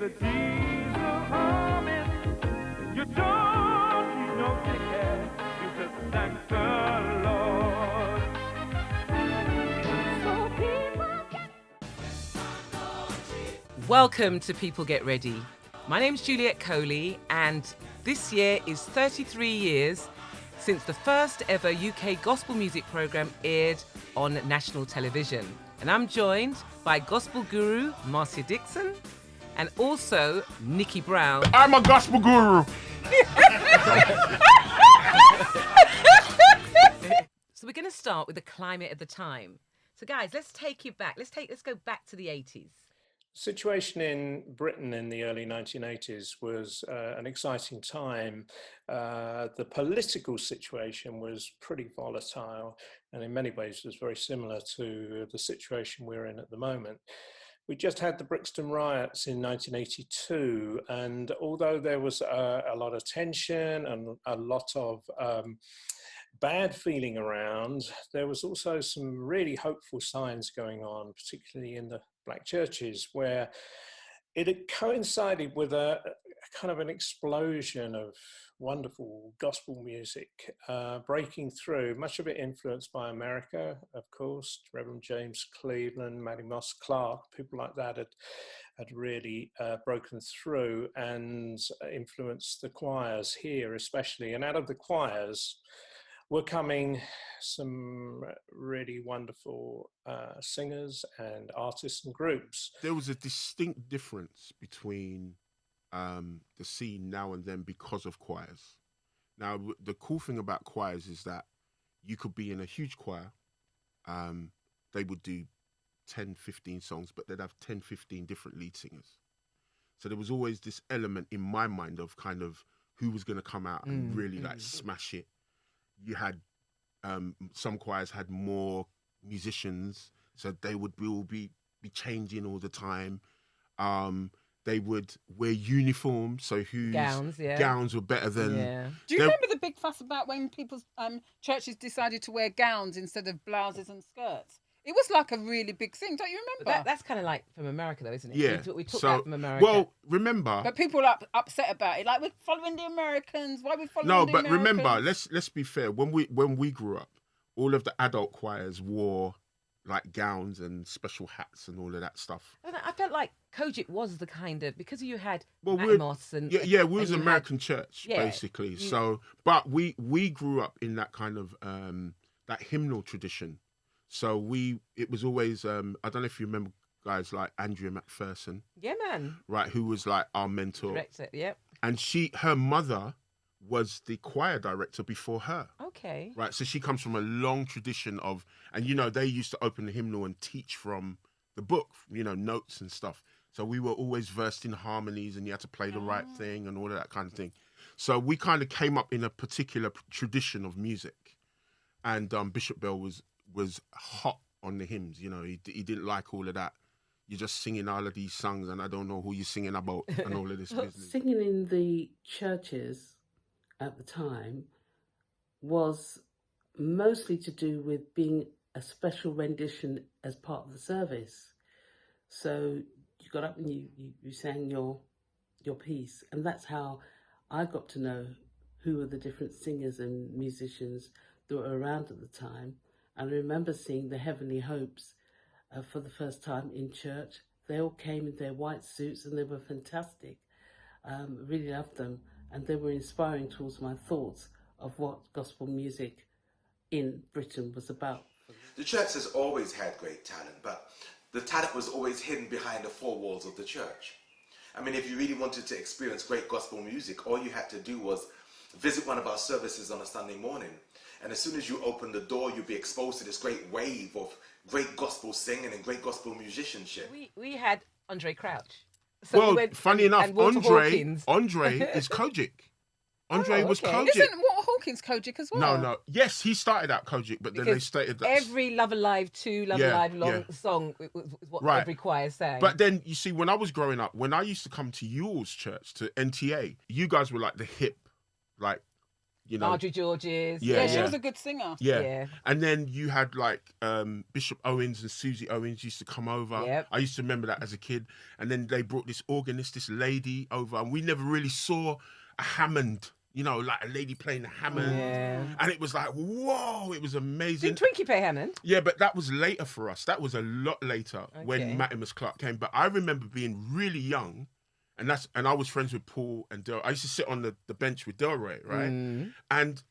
the diesel humming. You don't need no ticket. You just thank the Lord. So people get... Welcome to People Get Ready. My name's Juliet Coley, and this year is 33 years since the first ever UK gospel music programme aired on national television. And I'm joined by gospel guru Marcia Dixon and also Nicky Brown. I'm a gospel guru. So we're going to start with the climate at the time. So guys, let's go back to the 80s. Situation in Britain in the early 1980s was an exciting time. The political situation was pretty volatile and in many ways was very similar to the situation we're in at the moment. We just had the Brixton riots in 1982, and although there was a lot of tension and a lot of bad feeling around, there was also some really hopeful signs going on, particularly in the black churches, where it had coincided with a kind of an explosion of wonderful gospel music breaking through, much of it influenced by America, of course. Reverend James Cleveland, Mattie Moss Clark, people like that had really broken through and influenced the choirs here especially. And out of the choirs were coming some really wonderful singers and artists and groups. There was a distinct difference between the scene now and then because of choirs. Now, the cool thing about choirs is that you could be in a huge choir. They would do 10, 15 songs, but they'd have 10, 15 different lead singers. So there was always this element in my mind of kind of who was going to come out and really like smash it. You had some choirs had more musicians, so they would all be changing all the time. They would wear uniforms, so whose gowns were better than... Yeah. Do you remember the big fuss about when people's churches decided to wear gowns instead of blouses and skirts? It was like a really big thing, don't you remember? That's kind of like from America, though, isn't it? Yeah. We took that from America. Well, remember... But people are upset about it. Like, we're following the Americans. Why are we following the Americans? No, but remember, let's be fair. When we grew up, all of the adult choirs wore like gowns and special hats and all of that stuff. I felt like Kojic was the kind of, because you had Moss and... we was American church, basically. So, but we grew up in that kind of, that hymnal tradition. So it was always, I don't know if you remember guys like Andrea McPherson. Yeah, man. Right, who was like our mentor. Director, yep. And her mother was the choir director before her. Okay. Right, so she comes from a long tradition of, and they used to open the hymnal and teach from the book, notes and stuff. So we were always versed in harmonies and you had to play the right thing and all of that kind of thing. So we kind of came up in a particular tradition of music. And Bishop Bell was hot on the hymns, he didn't like all of that. You're just singing all of these songs and I don't know who you're singing about and all of this business. Singing in the churches at the time was mostly to do with being a special rendition as part of the service. So you got up and you sang your piece, and that's how I got to know who were the different singers and musicians that were around at the time. And I remember seeing the Heavenly Hopes for the first time in church. They all came in their white suits and they were fantastic. Really loved them. And they were inspiring towards my thoughts of what gospel music in Britain was about. The church has always had great talent, but the talent was always hidden behind the four walls of the church. I mean, if you really wanted to experience great gospel music, all you had to do was visit one of our services on a Sunday morning. And as soon as you opened the door, you'd be exposed to this great wave of great gospel singing and great gospel musicianship. We had Andre Crouch. So funny enough, Andre is Kojic. Andre was Kojic. Isn't Walter Hawkins Kojic as well? No. Yes, he started out Kojic, but then they stated that every Love Alive 2, Love Alive song was what every choir sang. But then, you see, when I was growing up, when I used to come to Yule's church, to NTA, you guys were like the hip, like you know. Marjorie Georges. Yeah, She was a good singer. Yeah. Yeah. And then you had like Bishop Owens and Susie Owens used to come over. Yep. I used to remember that as a kid. And then they brought this organist, this lady over, and we never really saw a Hammond, you know, like a lady playing a Hammond. Yeah. And it was like, whoa, it was amazing. Didn't Twinkie play Hammond? Yeah, but that was later for us. That was a lot later when Okay. Matimus Clark came. But I remember being really young, and I was friends with Paul and Del. I used to sit on the bench with Delroy, right? And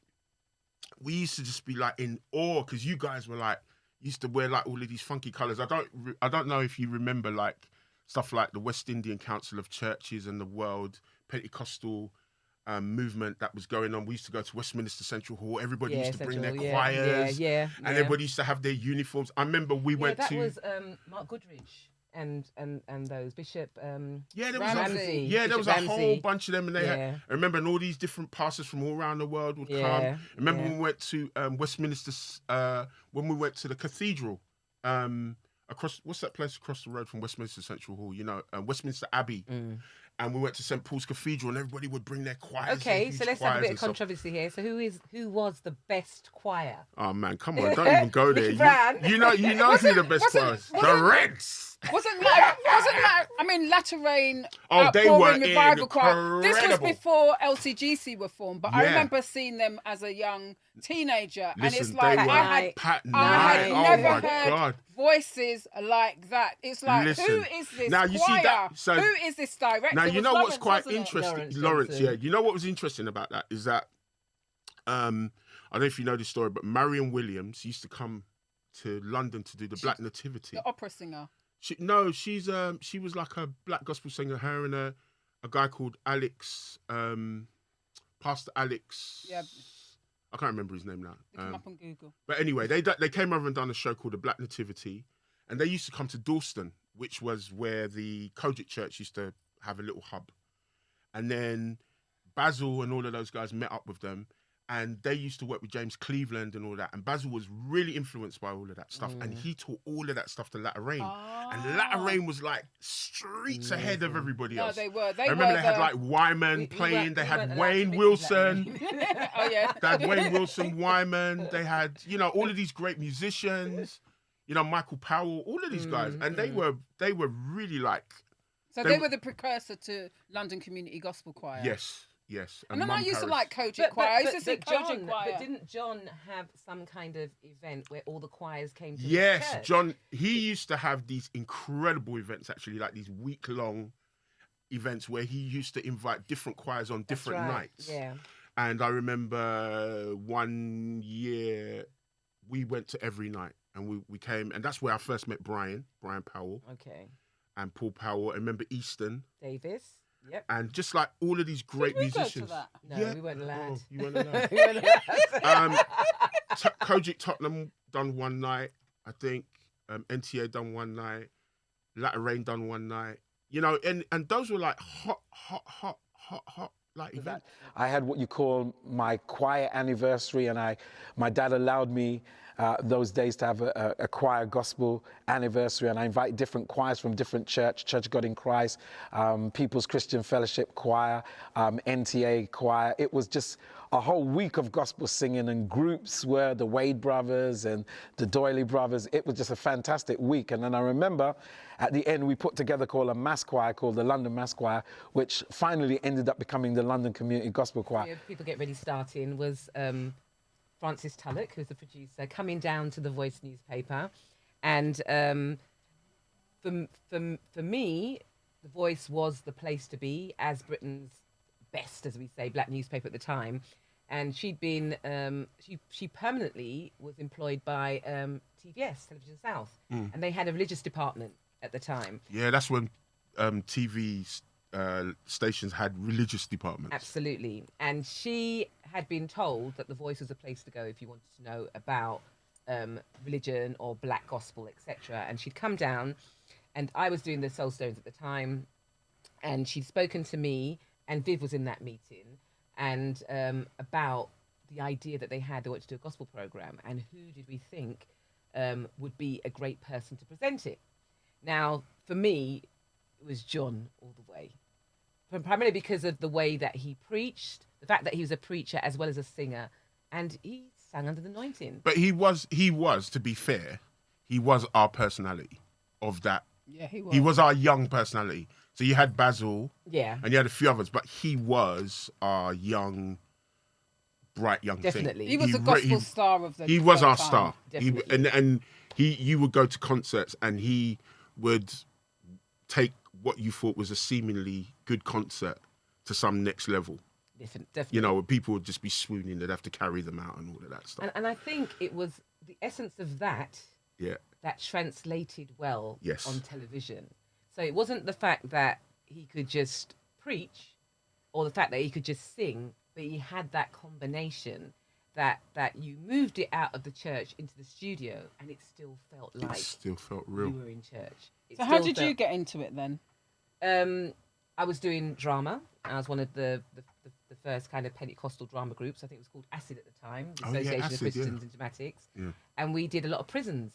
we used to just be like in awe because you guys were like used to wear like all of these funky colours. I don't know if you remember like stuff like the West Indian Council of Churches and the World Pentecostal movement that was going on. We used to go to Westminster Central Hall. Everybody used to bring their choirs. Yeah. And everybody used to have their uniforms. I remember we went that to... was Mark Goodrich and those Bishop Yeah, there was Ramsey. there was a Bishop whole Ramsey. bunch of them, and they had. I remember, and all these different pastors from all around the world would come. I remember when we went to Westminster, when we went to the cathedral, across what's that place across the road from Westminster Central Hall? You know, Westminster Abbey. And we went to St Paul's Cathedral, and everybody would bring their choirs. Okay, so let's have a bit of controversy here. So who was the best choir? Oh man, come on, don't even go there. Nicky Brown. You know who the best choirs. The Reds. Wasn't like I mean Latter Rain they were Revival Choir. This was incredible. before LCGC were formed, but I Yeah. remember seeing them as a young teenager, and it's Listen, like they were I Pat had Knight. never Oh my heard God. voices like that. It's like, who Listen. is this Now, you see choir? that- so- who is this director? Now, It you was know what's Lawrence, quite wasn't it? interesting? Lawrence Yeah. Johnson. You know what was interesting about that is that, I don't know if you know this story, but Marion Williams used to come to London to do the Black Nativity. The opera singer. She was like a black gospel singer. Her and a guy called Alex, Pastor Alex. Yeah. I can't remember his name now. Look him up on Google. But anyway, they came over and done a show called the Black Nativity, and they used to come to Dalston, which was where the Kojic Church used to have a little hub. And then Bazil and all of those guys met up with them, and they used to work with James Cleveland and all that. And Bazil was really influenced by all of that stuff, and he taught all of that stuff to Latter Rain. And Latter Rain was like streets ahead of everybody else. No, they were. I remember they had like Wyman playing. They had Wayne Wilson. Oh yeah. They had Wayne Wilson, Wyman. They had, you know, all of these great musicians. You know, Michael Powell. All of these guys, and they were really like. So they were the precursor to London Community Gospel Choir. Yes. And then I used to like Kojic But- Choir. I used to but see Kojic John, Choir. but didn't John have some kind of event where all the choirs came to Yes, the church? John. He used to have these incredible events, actually, like these week-long events where he used to invite different choirs on That's different right, nights. Yeah. And I remember one year we went to every night, and we came, and that's where I first met Bryan Powell, Okay. and Paul Powell. I remember Easton, Davis. Yep. and just like all of these great Did we go to musicians. that? No, we weren't allowed. Oh, you weren't allowed. We weren't allowed. Kojic Tottenham done one night, I think. NTA done one night. Latter Rain done one night. You know, and those were like hot like events. I had what you call my choir anniversary, and my dad allowed me those days to have a choir gospel anniversary, and I invite different choirs from different Church of God in Christ, People's Christian Fellowship Choir, NTA Choir. It was just a whole week of gospel singing, and groups were the Wade Brothers and the Doyley Brothers. It was just a fantastic week. And then I remember at the end we put together a mass choir called the London Mass Choir, which finally ended up becoming the London Community Gospel Choir. Yeah, People Get Ready starting was Francis Tulloch, who's the producer, coming down to the Voice newspaper. And for me, the Voice was the place to be as Britain's best, as we say, black newspaper at the time. And she'd been, she permanently was employed by TVS, Television South. And they had a religious department at the time. Yeah, that's when TV stations had religious departments. Absolutely. And she had been told that the Voice was a place to go if you wanted to know about religion or black gospel, etc. And she'd come down, and I was doing the Soul Stones at the time, and she'd spoken to me, and Viv was in that meeting, and about the idea that they wanted to do a gospel program, and who did we think would be a great person to present it. Now, for me, it was John all the way. Primarily because of the way that he preached, the fact that he was a preacher as well as a singer, and he sang under the anointing. But he was, to be fair, he was our personality of that. Yeah, he was. He was our young personality. So you had Bazil, Yeah. and you had a few others, but he was our young, bright young Definitely. thing. He was the gospel star of the He was our time. star. Definitely. You would go to concerts and he would take what you thought was a seemingly good concert to some next level. Definitely. You know, where people would just be swooning, they'd have to carry them out and all of that stuff. And I think it was the essence of that that translated well on television. So it wasn't the fact that he could just preach or the fact that he could just sing, but he had that combination that you moved it out of the church into the studio and it still felt like it still felt real. you were in church. So how did you get into it then? I was doing drama. I was one of the first kind of Pentecostal drama groups. I think it was called ACID at the time, the Association of Christians in Dramatics. Yeah. And we did a lot of prisons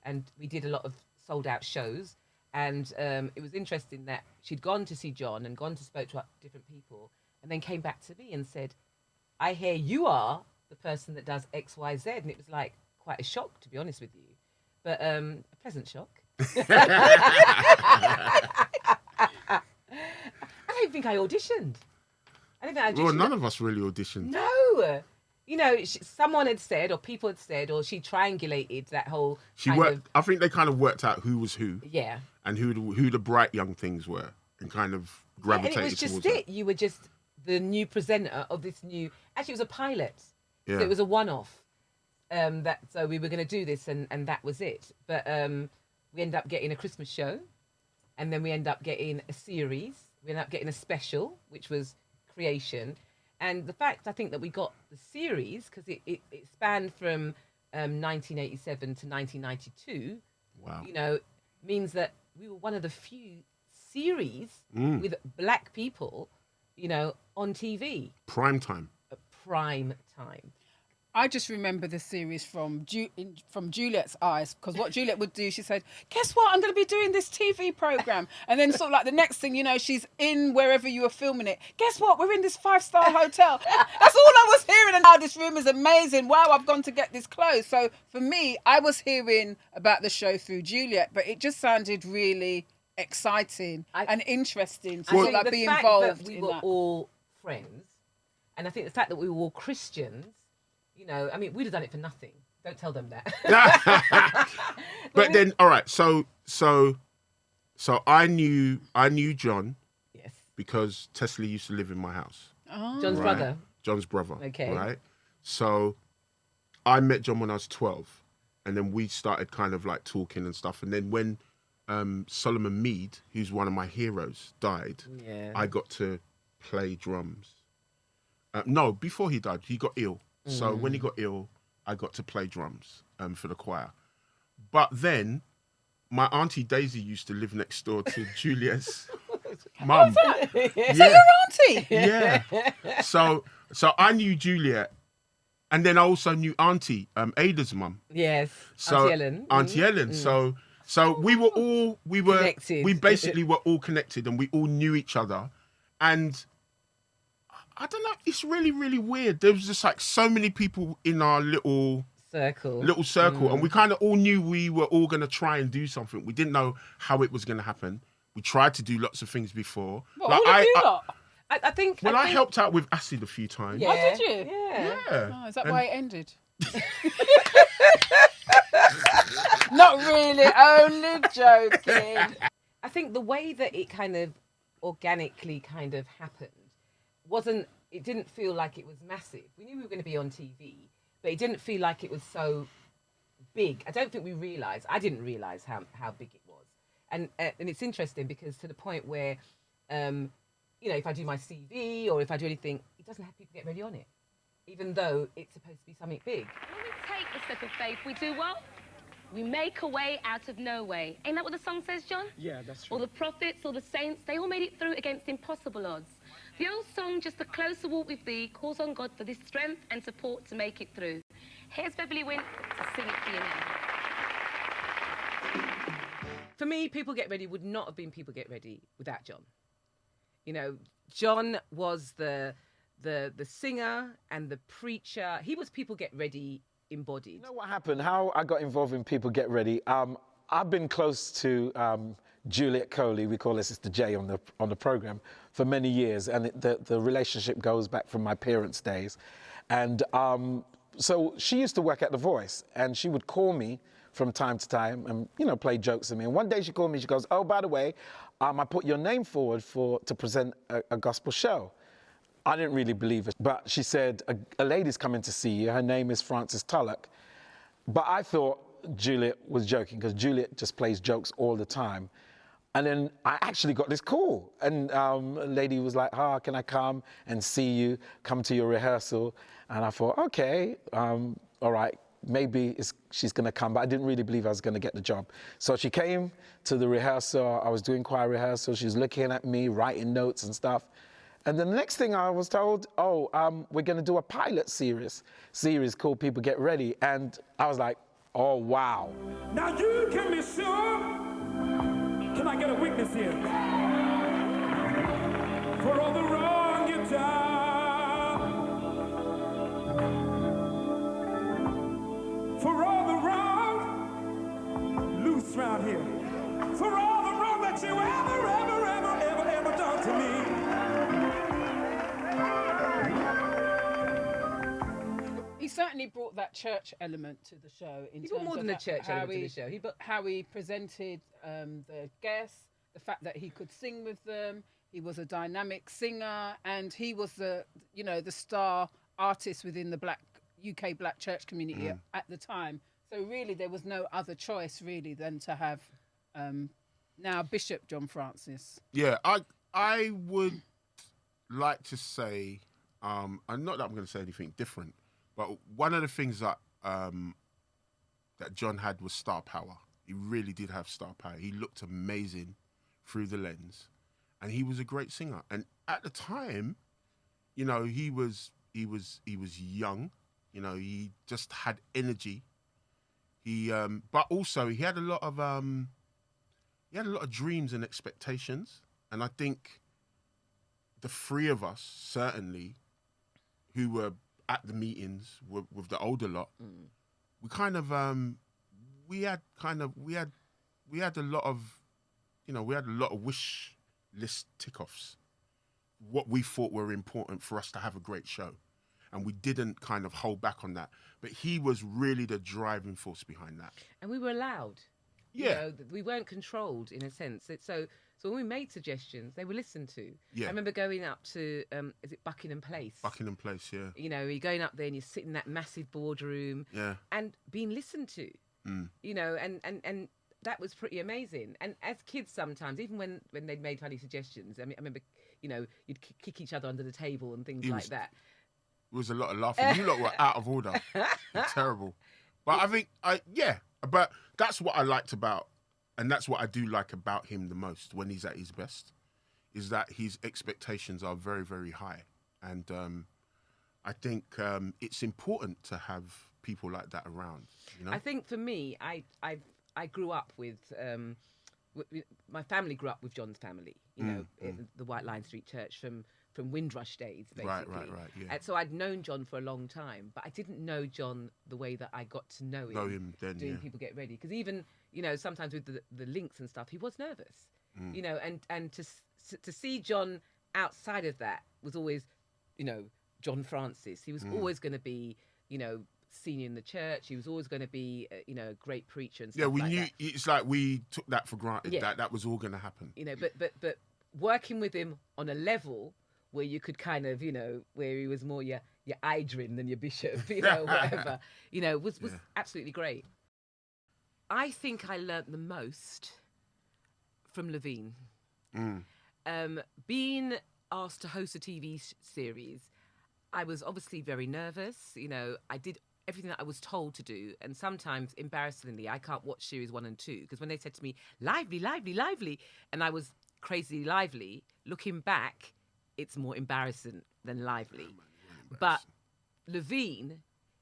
and we did a lot of sold out shows. And it was interesting that she'd gone to see John and gone to spoke to different people and then came back to me and said, I hear you are the person that does X, Y, Z. And it was like quite a shock, to be honest with you. But a pleasant shock. I don't think I auditioned. Well, none of us really auditioned. No. You know, someone had said, or people had said, or she triangulated that whole. I think they kind of worked out who was who. Yeah. And who the bright young things were, and kind of gravitated and it was just towards it. You were just the new presenter of this new. Actually, it was a pilot. Yeah. So it was a one-off. So we were going to do this, and that was it. But we ended up getting a Christmas show, and then we ended up getting a series. We ended up getting a special, which was Creation. And the fact, I think, that we got the series, because it spanned from 1987 to 1992, wow, you know, means that we were one of the few series with black people, you know, on TV. Prime time. Prime time. I just remember the series from Juliet's eyes, because what Juliet would do, she said, guess what, I'm going to be doing this TV programme. And then sort of like the next thing, you know, she's in wherever you were filming it. Guess what, we're in this 5-star hotel. That's all I was hearing. And now this room is amazing. Wow, I've gone to get this clothes. So for me, I was hearing about the show through Juliet, but it just sounded really exciting and interesting to sort of like be involved we were all friends, and I think the fact that we were all Christians, you know, I mean, we'd have done it for nothing. Don't tell them that. But then, all right. So I knew John. Yes. Because Tesla used to live in my house. Oh. John's brother. John's brother. Okay. Right. So I met John when I was 12, and then we started kind of like talking and stuff. And then when Solomon Meade, who's one of my heroes, died, I got to play drums. No, before he died, he got ill. So when he got ill, I got to play drums for the choir. But then my auntie Daisy used to live next door to Juliet's mum. Is that your auntie? Yeah. So I knew Juliet, and then I also knew Auntie Ada's mum. Yes. So Auntie Ellen. Auntie Ellen. So we Connected. We basically were all connected, and we all knew each other, and I don't know. It's really, really weird. There was just like so many people in our little circle, and we kind of all knew we were all going to try and do something. We didn't know how it was going to happen. We tried to do lots of things before. What, all of you lot? I think. I helped out with acid a few times. Yeah. Oh, did you? Yeah. Oh, is that why it ended? Not really. Only joking. I think the way that it kind of organically kind of happened it didn't feel like it was massive. We knew we were going to be on TV, but it didn't feel like it was so big. I don't think I didn't realise how big it was. And it's interesting because to the point where, you know, if I do my CV or if I do anything, it doesn't have people get ready on it, even though it's supposed to be something big. When we take the step of faith, we do what? We make a way out of no way. Ain't that what the song says, John? Yeah, that's true. All the prophets, all the saints, they all made it through against impossible odds. The old song, Just a Closer Walk with Thee, calls on God for this strength and support to make it through. Here's Beverly Wynn to sing it for you now. For me, People Get Ready would not have been People Get Ready without John. You know, John was the the singer and the preacher. He was People Get Ready embodied. You know what happened? How I got involved in People Get Ready? I've been close to Juliet Coley, we call her Sister J on the program, for many years, and the relationship goes back from my parents' days. And so she used to work at The Voice, and she would call me from time to time and, you know, play jokes with me. And one day she called me, she goes, "Oh, by the way, I put your name forward to present a gospel show." I didn't really believe it, but she said, a lady's coming to see you. Her name is Frances Tulloch. But I thought Juliet was joking, because Juliet just plays jokes all the time. And then I actually got this call. And a lady was like, can I come and see you, come to your rehearsal? And I thought, okay, all right, maybe she's gonna come, but I didn't really believe I was gonna get the job. So she came to the rehearsal, I was doing choir rehearsal, she was looking at me, writing notes and stuff. And then the next thing I was told, we're gonna do a pilot series called People Get Ready. And I was like, oh, wow. Now you can be sure. Can I get a witness here? For all the wrong you've done. For all the wrong loose round here. For all the wrong that you ever done to me. He certainly brought that church element to the show. He brought more than a church element to the show. How he presented the guests, the fact that he could sing with them. He was a dynamic singer, and he was the star artist within the UK black church community at the time. So really, there was no other choice really than to have now Bishop John Francis. Yeah, I would like to say, and not that I'm going to say anything different, but one of the things that that John had was star power. He really did have star power. He looked amazing through the lens, and he was a great singer. And at the time, you know, he was young. You know, he just had energy. But also he had a lot of dreams and expectations. And I think the three of us, certainly, who were at the meetings with the older lot, we kind of we had a lot of wish list tick-offs, what we thought were important for us to have a great show, and we didn't kind of hold back on that. But he was really the driving force behind that, and we were allowed. Yeah, you know, we weren't controlled in a sense. So when we made suggestions, they were listened to. Yeah. I remember going up to, is it Buckingham Place? Buckingham Place, yeah. You know, you're going up there and you're sitting in that massive boardroom. Yeah. And being listened to. You know, and that was pretty amazing. And as kids sometimes, even when they'd made funny suggestions, I remember, you know, you'd kick each other under the table and things like that. It was a lot of laughing. You lot were out of order. Terrible. But I think, but that's what I liked about, and that's what I do like about him the most when he's at his best, is that his expectations are very, very high. And I think it's important to have people like that around, you know? I think for me, I grew up with, my family grew up with John's family, you know, the White Lion Street Church from Windrush days, basically. Right, yeah. And so I'd known John for a long time, but I didn't know John the way that I got to know him then, doing People Get Ready. Because even, you know, sometimes with the links and stuff, he was nervous, you know, and to see John outside of that was always, you know, John Francis. He was always going to be, you know, senior in the church. He was always going to be, you know, a great preacher and stuff. Yeah, we like knew. that. It's like we took that for granted. Yeah. That was all going to happen. You know, but working with him on a level where you could kind of, you know, where he was more your Idrin than your bishop, you know, whatever, you know, was absolutely great. I think I learnt the most from Lavine. Being asked to host a TV series, I was obviously very nervous. You know, I did everything that I was told to do. And sometimes, embarrassingly, I can't watch series 1 and 2 because when they said to me, lively, lively, lively, and I was crazy lively, looking back, it's more embarrassing than lively. But Lavine,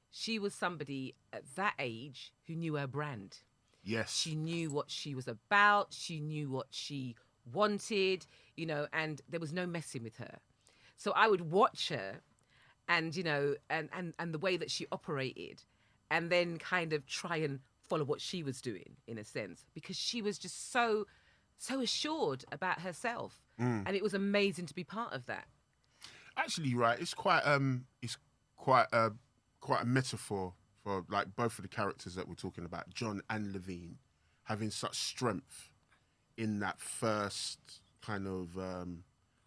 she was somebody at that age who knew her brand. Yes. She knew what she was about. She knew what she wanted, you know, and there was no messing with her. So I would watch her and, you know, and the way that she operated, and then kind of try and follow what she was doing, in a sense, because she was just so assured about herself. And it was amazing to be part of that. Actually, right, it's quite a metaphor for like both of the characters that we're talking about, John and Lavine, having such strength in that first kind of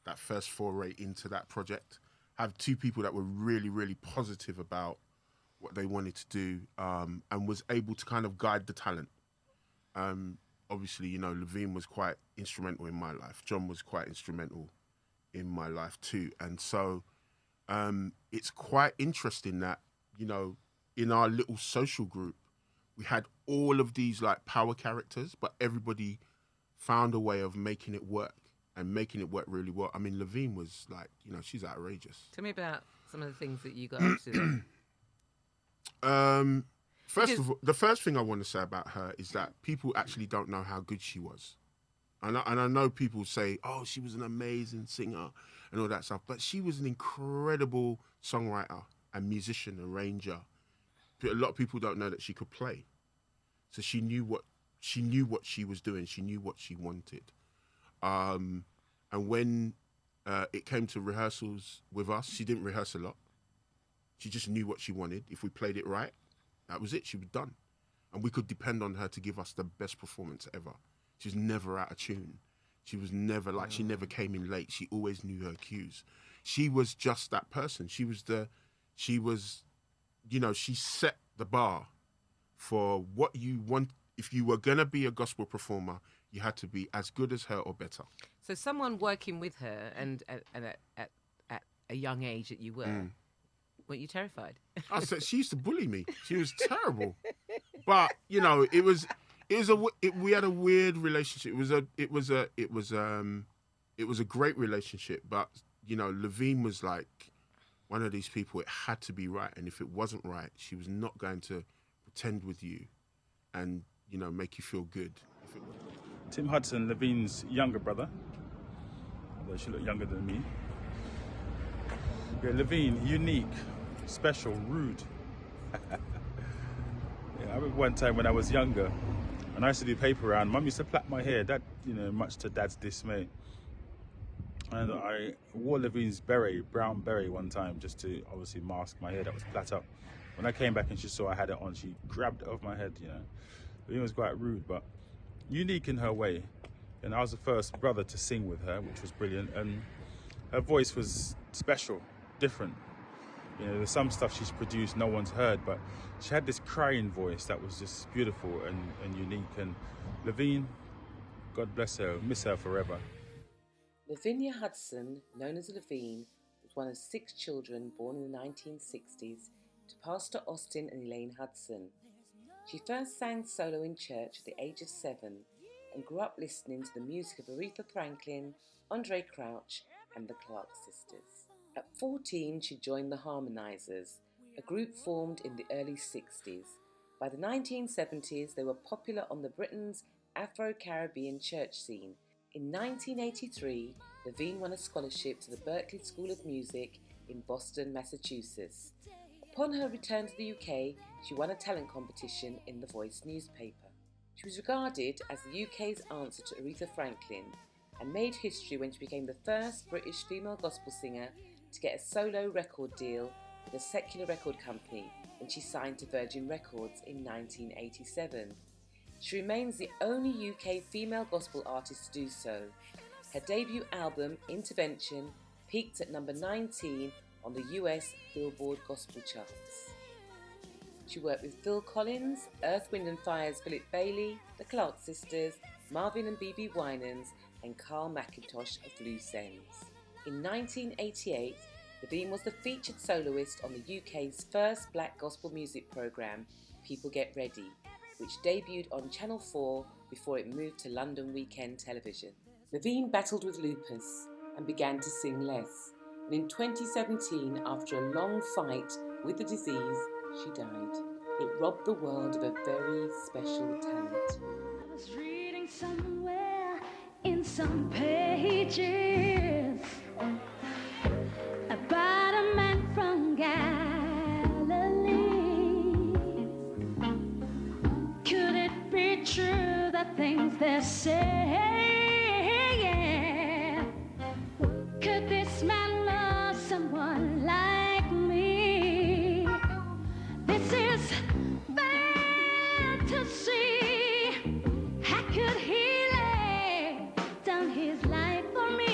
that first foray into that project. Have two people that were really, really positive about what they wanted to do, and was able to kind of guide the talent. Obviously, you know, Lavine was quite instrumental in my life. John was quite instrumental in my life too. And so it's quite interesting that, you know, in our little social group, we had all of these like power characters, but everybody found a way of making it work and making it work really well. I mean, Lavine was like, you know, she's outrageous. Tell me about some of the things that you got up to then. First of all, the first thing I want to say about her is that people actually don't know how good she was. And I know people say, oh, she was an amazing singer and all that stuff, but she was an incredible songwriter and musician, arranger. A lot of people don't know that she could play. So she knew what she was doing. She knew what she wanted. And when it came to rehearsals with us, she didn't rehearse a lot. She just knew what she wanted. If we played it right, that was it. She was done. And we could depend on her to give us the best performance ever. She was never out of tune. She was never like, she never came in late. She always knew her cues. She was just that person. She was, you know, she set the bar for what you want. If you were going to be a gospel performer, you had to be as good as her or better. So someone working with her and at a young age that you were, weren't you terrified? I said, she used to bully me. She was terrible. But, you know, we had a weird relationship. It was a great relationship. But, you know, Lavine was like one of these people, it had to be right. And if it wasn't right, she was not going to pretend with you and, you know, make you feel good. Tim Hudson, Lavine's younger brother, although she looked younger than me. Yeah, Lavine, unique, special, rude. I remember one time when I was younger, and I used to do paper round, Mum used to plait my hair, that, you know, much to Dad's dismay. And I wore Lavine's beret, brown beret one time, just to obviously mask my hair that was plait up. When I came back and she saw I had it on, she grabbed it off my head, you know. Lavine was quite rude, but unique in her way. And I was the first brother to sing with her, which was brilliant. And her voice was special, different. You know, there's some stuff she's produced no one's heard, but she had this crying voice that was just beautiful and unique. And Lavine, God bless her, miss her forever. Lavinia Hudson, known as Lavine, was one of 6 children born in the 1960s to Pastor Austin and Elaine Hudson. She first sang solo in church at the age of 7 and grew up listening to the music of Aretha Franklin, Andre Crouch and the Clark Sisters. At 14, she joined the Harmonizers, a group formed in the early 60s. By the 1970s, they were popular on the Britain's Afro-Caribbean church scene. In 1983, Lavine won a scholarship to the Berklee School of Music in Boston, Massachusetts. Upon her return to the UK, she won a talent competition in the Voice newspaper. She was regarded as the UK's answer to Aretha Franklin and made history when she became the first British female gospel singer to get a solo record deal with a secular record company when she signed to Virgin Records in 1987. She remains the only UK female gospel artist to do so. Her debut album, Intervention, peaked at number 19 on the US Billboard Gospel charts. She worked with Phil Collins, Earth, Wind and Fire's Philip Bailey, the Clark Sisters, Marvin and B.B. Winans, and Carl McIntosh of Loose Ends. In 1988, Lavine was the featured soloist on the UK's first black gospel music programme, People Get Ready, which debuted on Channel 4 before it moved to London weekend television. Lavine battled with lupus and began to sing less. And in 2017, after a long fight with the disease, she died. It robbed the world of a very special talent. I was reading somewhere in some pages things they're saying. Could this man love someone like me? This is fantasy. How could he lay down his life for me?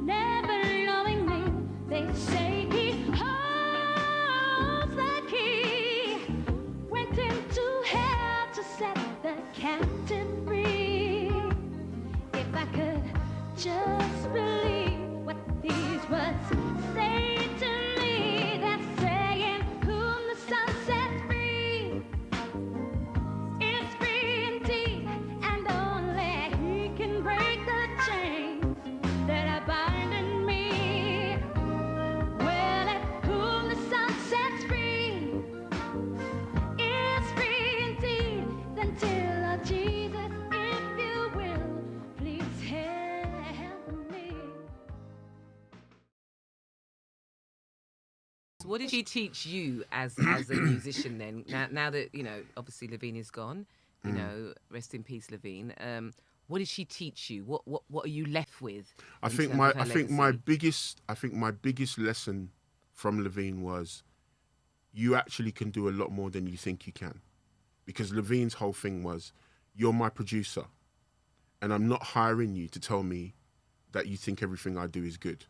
Never knowing me, they say he holds the key. Went into hell to set the captive free. If I could just believe what these words say to me, that's saying whom the sun sets free is free indeed, and only he can break the chains that are binding me. Well, if whom the sun sets free is free indeed, then tell of Jesus, if you will, please help me. What did she teach you as a musician then? Now that, you know, obviously Lavine is gone, you know, rest in peace, Lavine. What did she teach you? What are you left with? I think my biggest lesson from Lavine was you actually can do a lot more than you think you can. Because Lavine's whole thing was, you're my producer and I'm not hiring you to tell me that you think everything I do is good.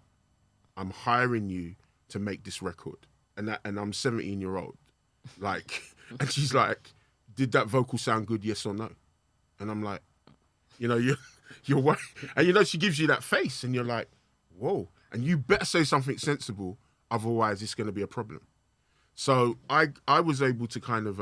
I'm hiring you to make this record. And I'm 17-year-old. Like, and she's like, did that vocal sound good, yes or no? And I'm like, you know, you're what? And you know, she gives you that face and you're like, whoa. And you better say something sensible, otherwise it's going to be a problem. So I was able to kind of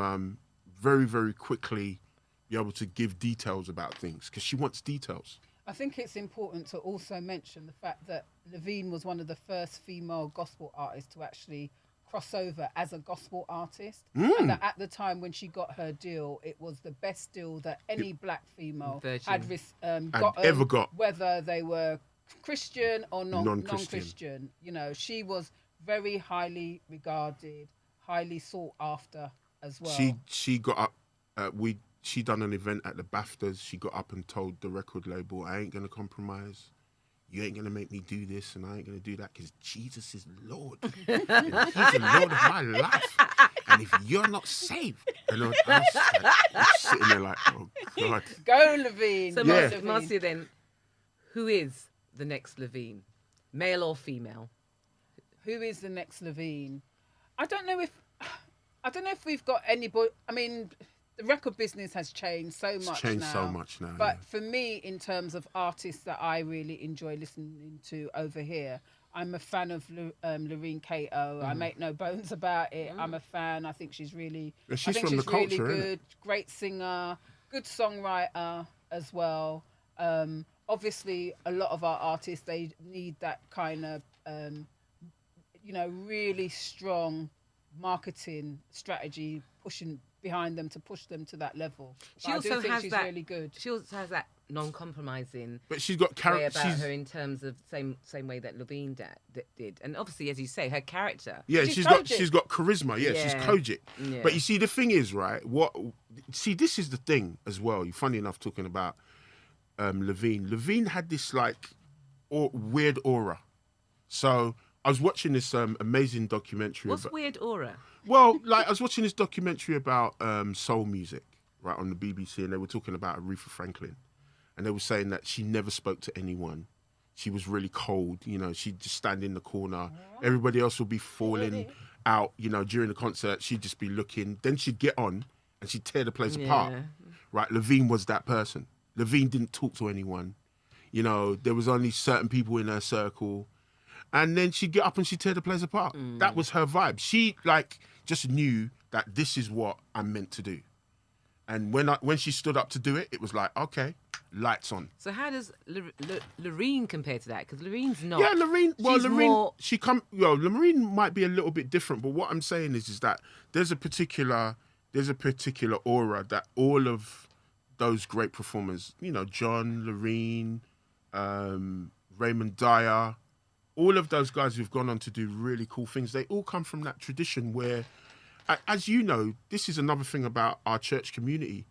very, very quickly be able to give details about things because she wants details. I think it's important to also mention the fact that Lavine was one of the first female gospel artists to actually cross over as a gospel artist. And that at the time when she got her deal, it was the best deal that any black female had ever got. Whether they were Christian or non-Christian. You know, she was very highly regarded, highly sought after as well. She got up, she done an event at the BAFTAs. She got up and told the record label, I ain't going to compromise. You ain't going to make me do this and I ain't going to do that because Jesus is Lord. And he's the Lord of my life. And if you're not saved, and I was like, sitting there like, oh, God. Go, Lavine. So, Marcia, then, who is the next Lavine? Male or female? Who is the next Lavine? I don't know if we've got anybody. I mean, the record business has changed so much now. But for me, in terms of artists that I really enjoy listening to over here, I'm a fan of Lurine Cato. I make no bones about it. I'm a fan. I think she's really, she's from the culture, really good. Great singer, good songwriter as well. Obviously, a lot of our artists, they need that kind of, really strong marketing strategy pushing behind them to push them to that level. She also has she's that, really good. She also has that non-compromising but she's got way about her in terms of same way that Lavine did. And obviously, as you say, her character. Yeah, she's got charisma. Yeah, she's Kojic. Yeah. But you see, the thing is, right, this is the thing as well. Funny enough, talking about Lavine. Lavine had this like weird aura. So I was watching this amazing documentary. What's weird aura? Well, like I was watching this documentary about soul music, right, on the BBC, and they were talking about Aretha Franklin, and they were saying that she never spoke to anyone. She was really cold, you know. She'd just stand in the corner. Everybody else would be falling out, you know, during the concert. She'd just be looking. Then she'd get on and she'd tear the place apart. Right, Lavine was that person. Lavine didn't talk to anyone. You know, there was only certain people in her circle. And then she'd get up and she'd tear the place apart. That was her vibe. She, like, just knew that this is what I'm meant to do. And when she stood up to do it, it was like, okay, lights on. So how does Lurine compare to that? Because Lurine's not. Yeah, Lurine. Well, Lurine might be a little bit different. But what I'm saying is that there's a particular aura that all of those great performers, you know, John, Lurine, Raymond Dyer, all of those guys who've gone on to do really cool things, they all come from that tradition where, as you know, this is another thing about our church community.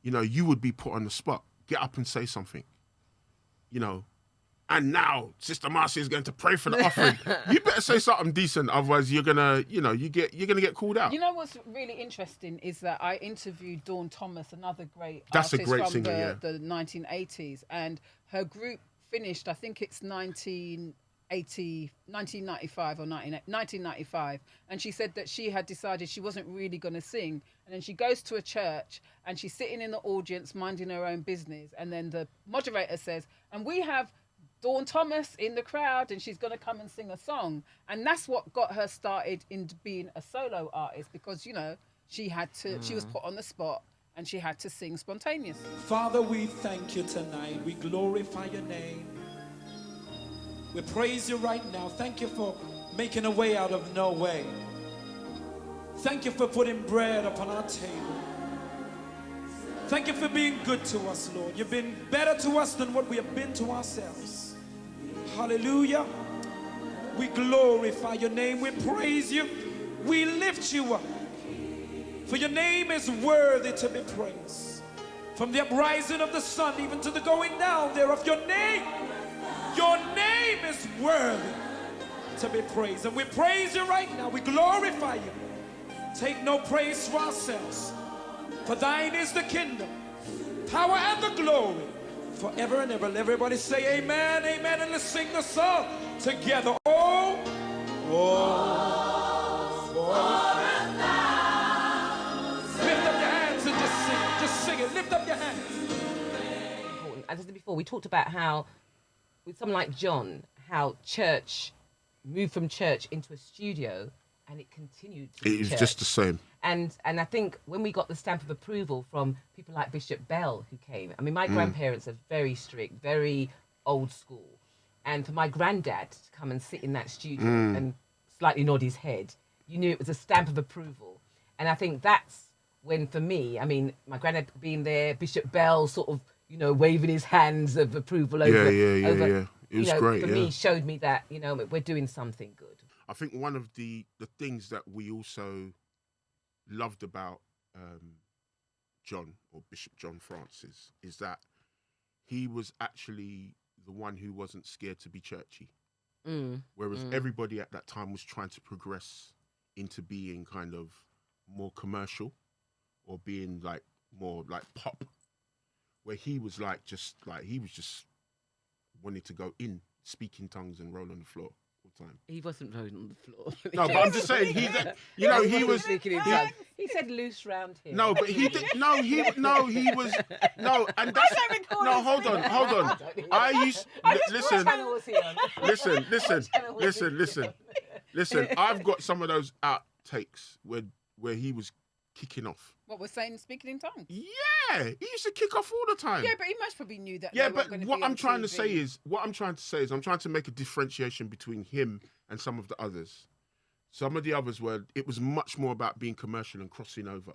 you know, you would be put on the spot. Get up and say something, you know. And now Sister Marcia is going to pray for the offering. You better say something decent, otherwise you're gonna get called out. You know what's really interesting is that I interviewed Dawn Thomas, another great That's a artist great from singer, the 1980s, and her group finished, I think it's 1995 or 1995, and she said that she had decided she wasn't really going to sing, and then she goes to a church and she's sitting in the audience minding her own business, and then the moderator says, and we have Dawn Thomas in the crowd and she's going to come and sing a song. And that's what got her started in being a solo artist, because, you know, she was put on the spot and she had to sing spontaneously. Father, we thank you tonight. We glorify your name. We praise you right now. Thank you for making a way out of no way. Thank you for putting bread upon our table. Thank you for being good to us, Lord. You've been better to us than what we have been to ourselves. Hallelujah. We glorify your name. We praise you. We lift you up. For your name is worthy to be praised. From the uprising of the sun even to the going down thereof, your name is worthy to be praised. And we praise you right now. We glorify you. Take no praise for ourselves. For thine is the kingdom, power and the glory, forever and ever. Everybody say amen, amen, and let's sing the song together. Oh, lift up your hands and just sing it. Lift up your hands. As I said before, we talked about how, with someone like John, how church moved from church into a studio, and it continued to be It is church. just the same. And I think when we got the stamp of approval from people like Bishop Bell, who came, I mean, my grandparents are very strict, very old school. And for my granddad to come and sit in that studio and slightly nod his head, you knew it was a stamp of approval. And I think that's when, for me, I mean, my granddad being there, Bishop Bell sort of, you know, waving his hands of approval over. Yeah. It was great, for me, showed me that, you know, we're doing something good. I think one of the things that we also loved about John, or Bishop John Francis, is that he was actually the one who wasn't scared to be churchy. Whereas everybody at that time was trying to progress into being kind of more commercial or being like more like pop, where he was just wanted to go in, speak in tongues and roll on the floor all the time. He wasn't rolling on the floor. No, but I'm just saying, he was. He said loose round here. No, but he did. No, he was. No, and that's. No, hold on. I used. Listen. I've got some of those outtakes where he was kicking off. What we're saying, speaking in tongues? Yeah, he used to kick off all the time. Yeah, but he most probably knew that. Yeah, but what I'm trying to say is, I'm trying to make a differentiation between him and some of the others. Some of the others it was much more about being commercial and crossing over.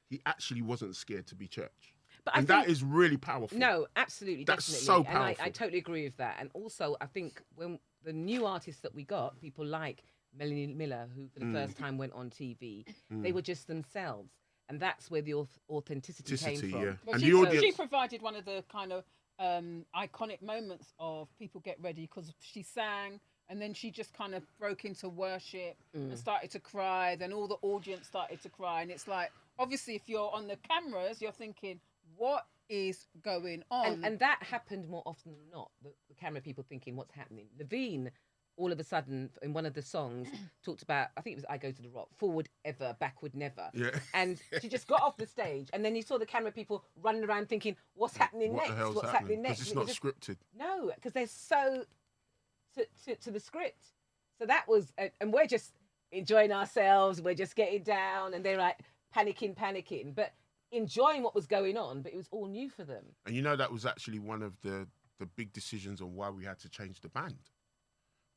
He actually wasn't scared to be church. And that is really powerful. No, absolutely, That's definitely. so powerful. And I totally agree with that. And also, I think when the new artists that we got, people like Melanie Miller, who for the first time went on TV, they were just themselves. And that's where the authenticity came from. Yeah. Well, And she provided one of the kind of iconic moments of People Get Ready, because she sang and then she just kind of broke into worship and started to cry. Then all the audience started to cry. And it's like, obviously, if you're on the cameras, you're thinking, what is going on? And that happened more often than not, the camera people thinking, what's happening? Lavine, all of a sudden, in one of the songs, talked about, I think it was I Go to the Rock, forward ever, backward never. Yeah. And she just got off the stage, and then you saw the camera people running around thinking, what's happening next? What's happening next? Because it's not scripted. No, because they're so to the script. So that was, and we're just enjoying ourselves, we're just getting down, and they're like panicking, but enjoying what was going on, but it was all new for them. And you know, that was actually one of the big decisions on why we had to change the band.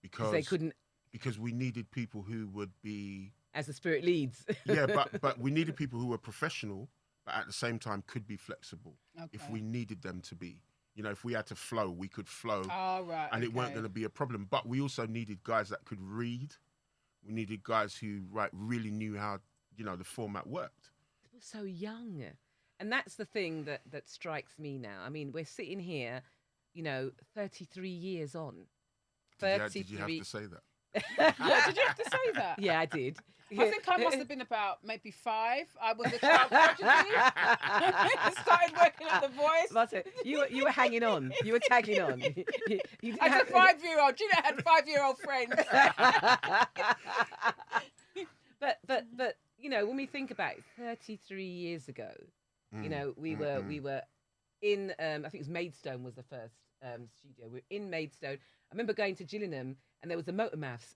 Because they couldn't. Because we needed people who would be, as the spirit leads. Yeah, but we needed people who were professional, but at the same time could be flexible if we needed them to be. You know, if we had to flow, we could flow. Oh, right. And it weren't going to be a problem. But we also needed guys that could read. We needed guys who really knew how, the format worked. They were so young. And that's the thing that strikes me now. I mean, we're sitting here, 33 years on. Did you have to say that? Yeah, did you have to say that? Yeah, I did. I think I must have been about maybe 5. I was a child prodigy. I started working at The Voice. That's it. You were hanging on. You were tagging on. You As a 5-year-old, Juliet had 5-year-old friends. but when we think about it, 33 years ago, we were in I think it was Maidstone was the first studio. We were in Maidstone. I remember going to Gillingham and there was the Motor Mouth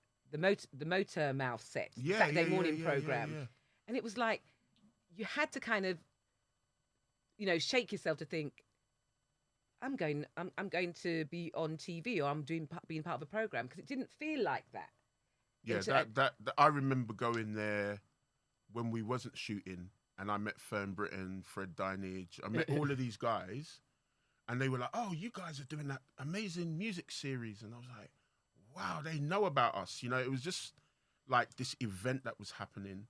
set, Saturday morning program. Yeah. And it was like you had to kind of shake yourself to think, I'm going to be on TV, or I'm being part of a program, because it didn't feel like that. Yeah, that I remember going there when we wasn't shooting, and I met Fern Britton, Fred Dinage. I met all of these guys, and they were like, "Oh, you guys are doing that amazing music series," and I was like, "Wow, they know about us." It was just like this event that was happening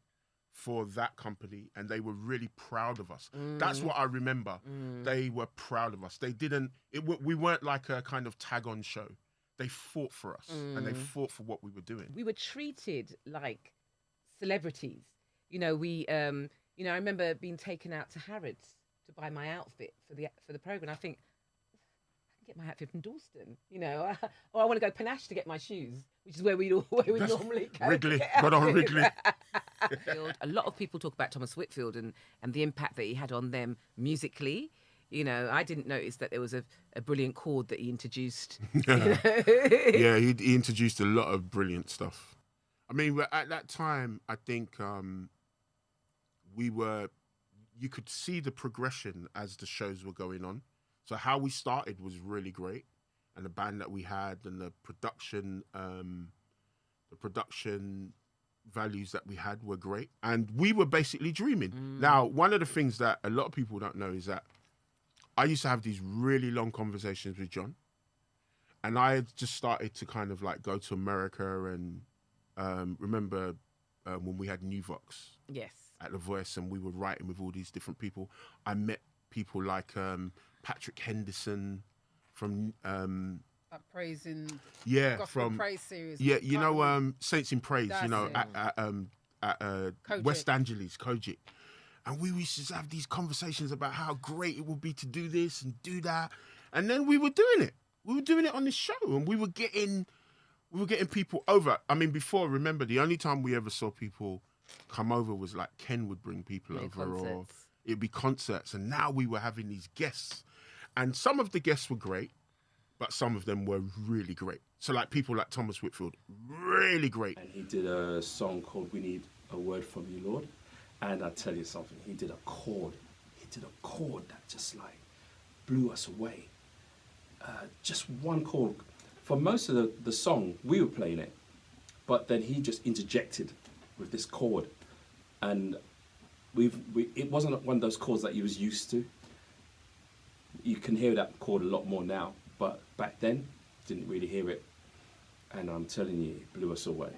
for that company, and they were really proud of us. That's what I remember. They were proud of us. They didn't. We weren't like a kind of tag-on show. They fought for us, and they fought for what we were doing. We were treated like celebrities. I remember being taken out to Harrods to buy my outfit for the program. I think I can get my outfit from Dalston, or I want to go Panache to get my shoes, which is where we normally go. Wrigley, got on Wrigley. A lot of people talk about Thomas Whitfield and the impact that he had on them musically. I didn't notice that there was a brilliant chord that he introduced. Yeah, he introduced a lot of brilliant stuff. I mean, at that time, I think you could see the progression as the shows were going on. So how we started was really great, and the band that we had, and the production values that we had were great, and we were basically dreaming. Now, one of the things that a lot of people don't know is that I used to have these really long conversations with John, and I had just started to kind of like go to America, and remember when we had New Vox at The Voice, and we were writing with all these different people. I met people like Patrick Henderson from praising gospel from praise series. Yeah, Saints in Praise. That's at West Angeles, Kojic. And we used to have these conversations about how great it would be to do this and do that. And then we were doing it. We were doing it on this show, and we were getting people over. I mean, before, remember, the only time we ever saw people come over was like Ken would bring people over, or it'd be concerts. And now we were having these guests. And some of the guests were great, but some of them were really great. So like people like Thomas Whitfield, really great. And he did a song called We Need a Word From You, Lord. And I tell you something, he did a chord that just like blew us away. Just one chord. For most of the song, we were playing it, but then he just interjected with this chord. And it wasn't one of those chords that he was used to. You can hear that chord a lot more now, but back then, didn't really hear it. And I'm telling you, it blew us away.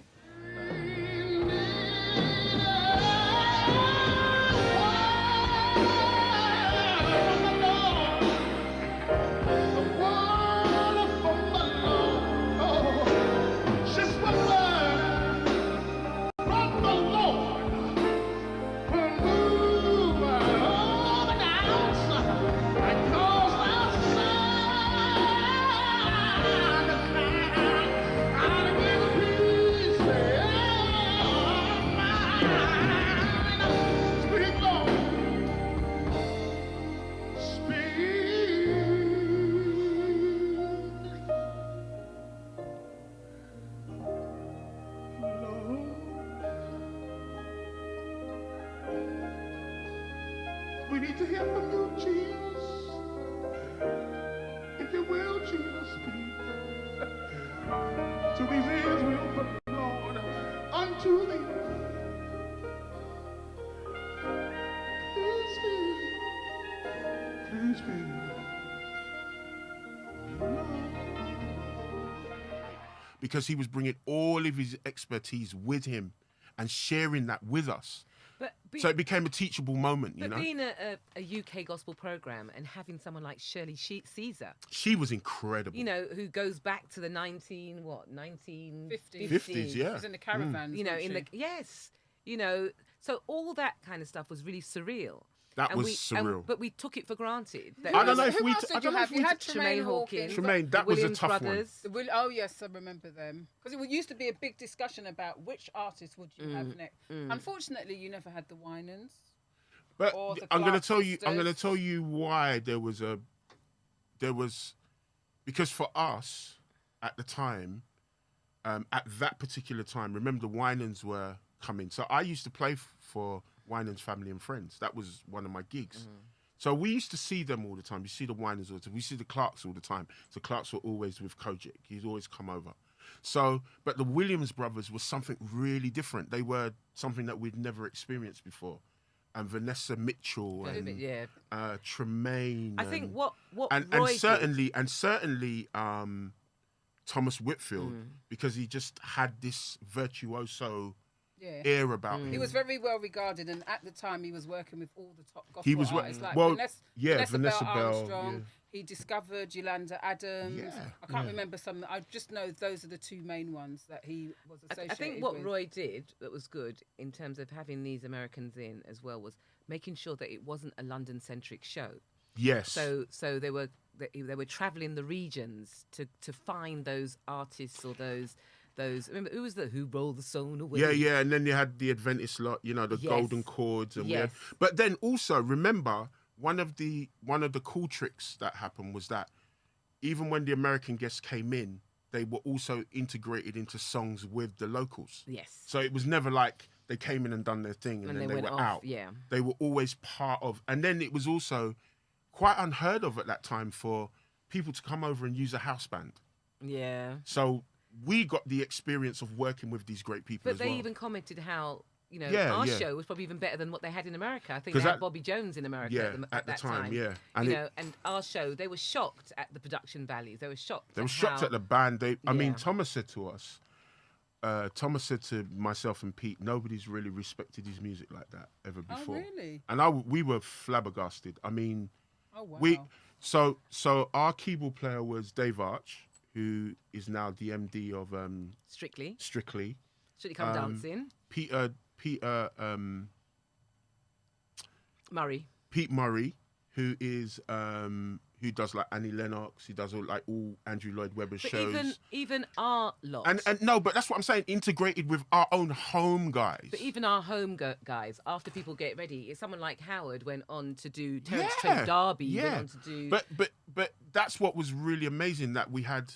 We need to hear from you, Jesus. If you will, Jesus, speak. To these ears we open, Lord, unto thee. Please speak. Please speak. Because he was bringing all of his expertise with him and sharing that with us. So it became a teachable moment, you But know. being a UK gospel program and having someone like Shirley Caesar, She was incredible. you know, who goes back to the 1950s. 50s, yeah. She's in the caravans, You know, wasn't she? you know, so all that kind of stuff was really surreal. That was surreal. But we took it for granted. I don't know if Who we. else did you have? You had Tremaine Hawkins. Tremaine, that was a Williams tough brothers. one. Oh yes, I remember them. Because it used to be a big discussion about which artist would you have next. Unfortunately, you never had the Winans. But or the I'm going to Clark tell you. I'm going to sisters. tell you why there was because for us at the time, at that particular time, remember the Winans were coming. So I used to play for Winans Family and Friends. That was one of my gigs. So we used to see them all the time. You see the Winans all the time. We see the Clarks all the time. So Clarks were always with Kojic. He'd always come over. So, but the Williams brothers was something really different. They were something that we'd never experienced before. And Vanessa Mitchell and Tremaine. I think what and Roy certainly Thomas Whitfield, because he just had this virtuoso air about him. He was very well regarded, and at the time he was working with all the top gospel He was artists like Vanessa Bell. Armstrong. Yeah. He discovered Yolanda Adams. Yeah, I can't remember some. I just know those are the two main ones that he was associated I think what with. Roy did that was good in terms of having these Americans in as well was making sure that it wasn't a London-centric show. Yes. So they were travelling the regions to find those artists or those. Remember who rolled the stone away? Yeah, and then you had the Adventist lot, you know, the golden chords, and but then also remember one of the cool tricks that happened was that even when the American guests came in, they were also integrated into songs with the locals. Yes. So it was never like they came in and done their thing and then they were out. Yeah. They were always part of, and then it was also quite unheard of at that time for people to come over and use a house band. Yeah. So we got the experience of working with these great people But as well. they even commented how, you know, our show was probably even better than what they had in America. I think they had Bobby Jones in America at that time. Yeah. And and our show, they were shocked at the production values. They were shocked. They were shocked at the band. I mean, Thomas said to us, Thomas said to myself and Pete, nobody's really respected his music like that ever before. Oh, really? And we were flabbergasted. I mean, so our keyboard player was Dave Arch, who is now the MD of Strictly Come Come Dancing. Peter Murray. Pete Murray, who is who does like Annie Lennox, he does all Andrew Lloyd Webber shows. Even our lot. And no, but that's what I'm saying, integrated with our own home guys. But even our home guys, after People Get Ready, someone like Howard went on to do Terence Trent D'Arby. Went on to do. But that's what was really amazing, that we had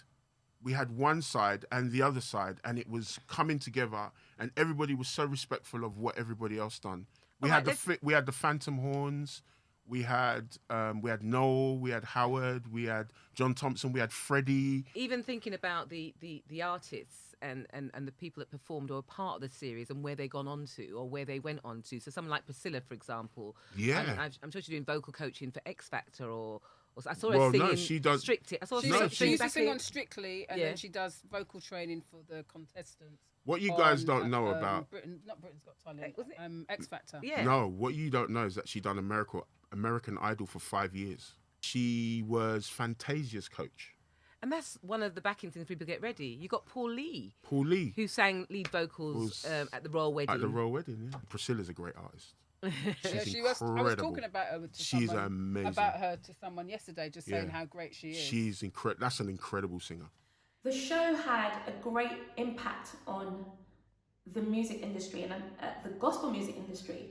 one side and the other side, and it was coming together, and everybody was so respectful of what everybody else done. We had the Phantom Horns. We had Noel, we had Howard, we had John Thompson, we had Freddie. Even thinking about the artists and the people that performed or were part of the series and where they gone on to or where they went on to. So someone like Priscilla, for example. Yeah. I'm sure she's doing vocal coaching for X Factor or I saw her singing. No, she does. Strictly. I saw her She used to sing on in. Strictly, and then she does vocal training for the contestants. What you guys don't know about Britain's Got Talent, was it? X Factor. Yeah. No, what you don't know is that she done American Idol for 5 years. She was Fantasia's coach. And that's one of the backings in People Get Ready. You got Paul Lee, who sang lead vocals at the Royal Wedding. At the Royal Wedding, yeah. Priscilla's a great artist. She was. I was talking about her She's amazing. About her to someone yesterday, just saying how great she is. She's incredible. That's an incredible singer. The show had a great impact on the music industry and the gospel music industry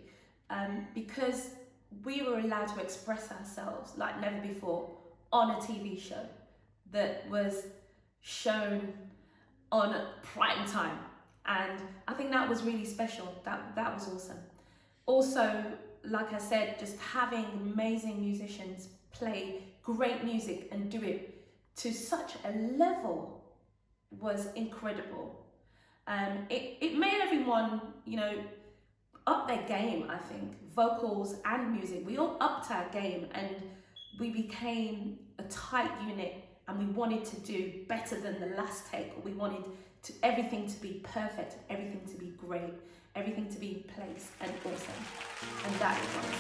because we were allowed to express ourselves like never before on a TV show that was shown on prime time, and I think that was really special. That was awesome. Also, like I said, just having amazing musicians play great music and do it to such a level was incredible. It made everyone, up their game, I think. Vocals and music, we all upped our game and we became a tight unit, and we wanted to do better than the last take. We wanted everything to be perfect, everything to be great. everything to be placed and awesome. And that is awesome.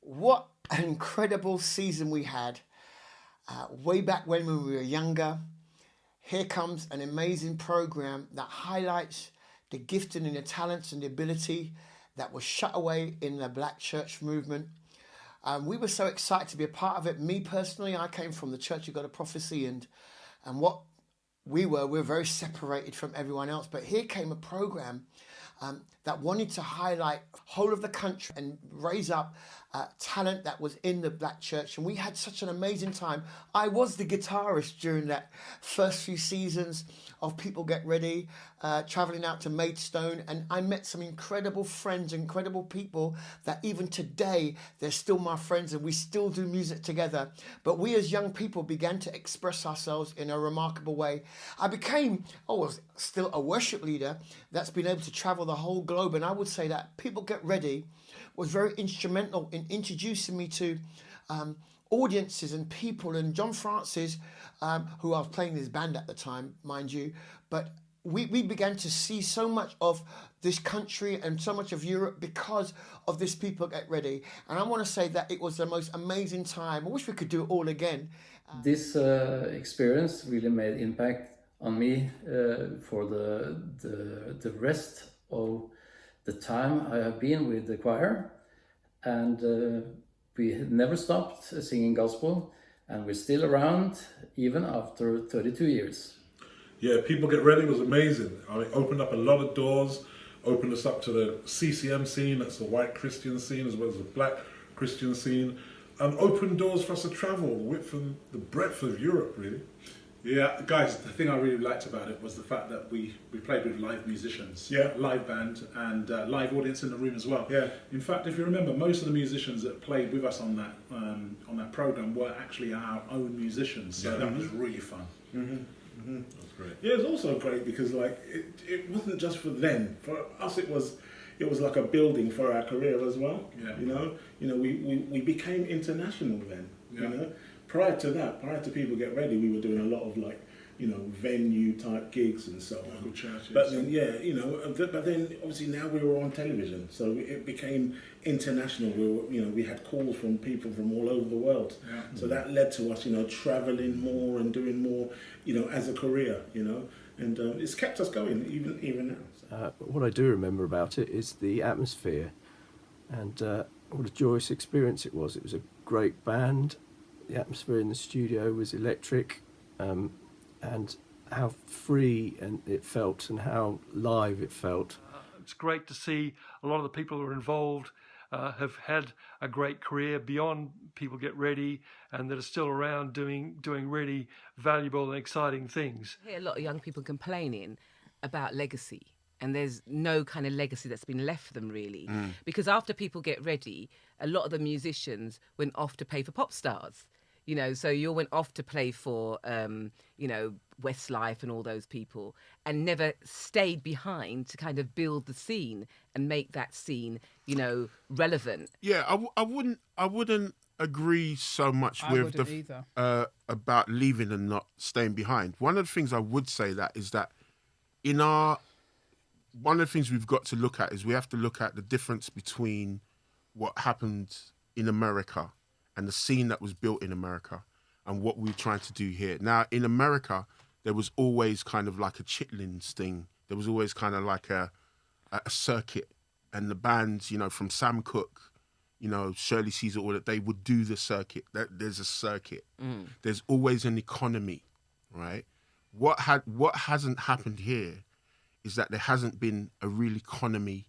What an incredible season we had. Way back when we were younger, here comes an amazing program that highlights the gifting and the talents and the ability that was shut away in the Black church movement. We were so excited to be a part of it. Me personally, I came from the Church of God of Prophecy, and what we're very separated from everyone else. But here came a program that wanted to highlight whole of the country and raise up talent that was in the Black church. And we had such an amazing time. I was the guitarist during that first few seasons of People Get Ready, traveling out to Maidstone, and I met some incredible friends, incredible people that even today they're still my friends and we still do music together. But we as young people began to express ourselves in a remarkable way. I was still a worship leader that's been able to travel the whole globe, and I would say that People Get Ready was very instrumental in introducing me to audiences and people, and John Francis, who I was playing in his band at the time, mind you, but we began to see so much of this country and so much of Europe because of this People Get Ready. And I want to say that it was the most amazing time. I wish we could do it all again. This experience really made impact on me for the rest of the time I have been with the choir, and we never stopped singing gospel, and we're still around even after 32 years. Yeah, People Get Ready was amazing. I mean, opened up a lot of doors, opened us up to the CCM scene, that's the white Christian scene, as well as the black Christian scene, and opened doors for us to travel the width and the breadth of Europe, really. Yeah, guys, the thing I really liked about it was the fact that we played with live musicians, live band, and live audience in the room as well. Yeah. In fact, if you remember, most of the musicians that played with us on that program were actually our own musicians, so that was really fun. That's great. Yeah, it was also great because it wasn't just for them. For us, it was like a building for our career as well. Yeah. You know, we became international then. Yeah. You know. Prior to People Get Ready, we were doing a lot of venue type gigs and so on. Churches. But then, but then obviously now we were on television, so it became international. We had calls from people from all over the world. Yeah. So that led to us, traveling more and doing more, as a career, and it's kept us going even now. What I do remember about it is the atmosphere, and what a joyous experience it was. It was a great band. The atmosphere in the studio was electric, and how free it felt and how live it felt. It's great to see a lot of the people who are involved have had a great career beyond People Get Ready, and that are still around doing really valuable and exciting things. I hear a lot of young people complaining about legacy, and there's no kind of legacy that's been left for them really. Because after People Get Ready, a lot of the musicians went off to play for pop stars. You know, so you all went off to play for, you know, Westlife and all those people, and never stayed behind to kind of build the scene and make that scene, you know, relevant. Yeah, I wouldn't agree so much with about leaving and not staying behind. One of the things I would say is that one of the things we've got to look at is we have to look at the difference between what happened in America and the scene that was built in America and what we're trying to do here. Now, in America, there was always kind of like a chitlins thing. There was always kind of like a circuit, and the bands, you know, from Sam Cooke, you know, Shirley Caesar, all that, they would do the circuit. There's a circuit. There's always an economy, right? What hasn't happened here is that there hasn't been a real economy.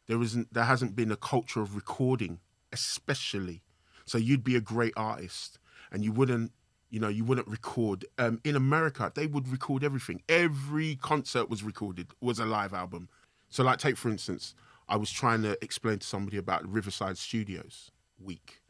There hasn't been a culture of recording, especially. So you'd be a great artist and you wouldn't record. In America, they would record everything. Every concert was recorded, was a live album. So like, take for instance, I was trying to explain to somebody about Riverside Studios week.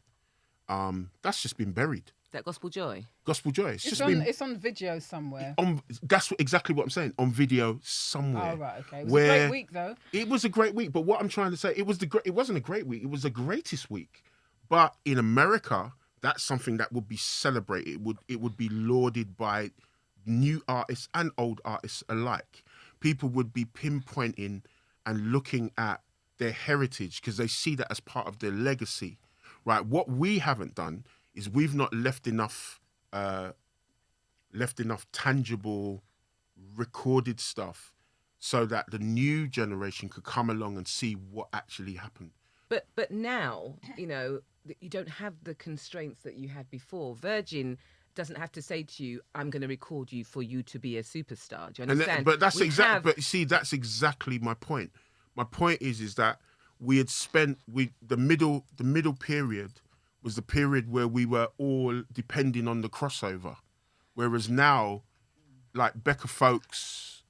That's just been buried. That Gospel Joy? Gospel Joy. It's on video somewhere. That's exactly what I'm saying. On video somewhere. Oh, right, okay. It was a great week, though. It was a great week, but what I'm trying to say, it wasn't a great week. It was the greatest week. But in America, that's something that would be celebrated. It would be lauded by new artists and old artists alike. People would be pinpointing and looking at their heritage because they see that as part of their legacy, right? What we haven't done is we've not left enough tangible, recorded stuff so that the new generation could come along and see what actually happened. But now, you know, you don't have the constraints that you had before. Virgin doesn't have to say to you, I'm going to record you for you to be a superstar. Do you understand? But that's that's exactly my point. My point is that we had spent the middle period was the period where we were all depending on the crossover. Whereas now, like Becca Folks,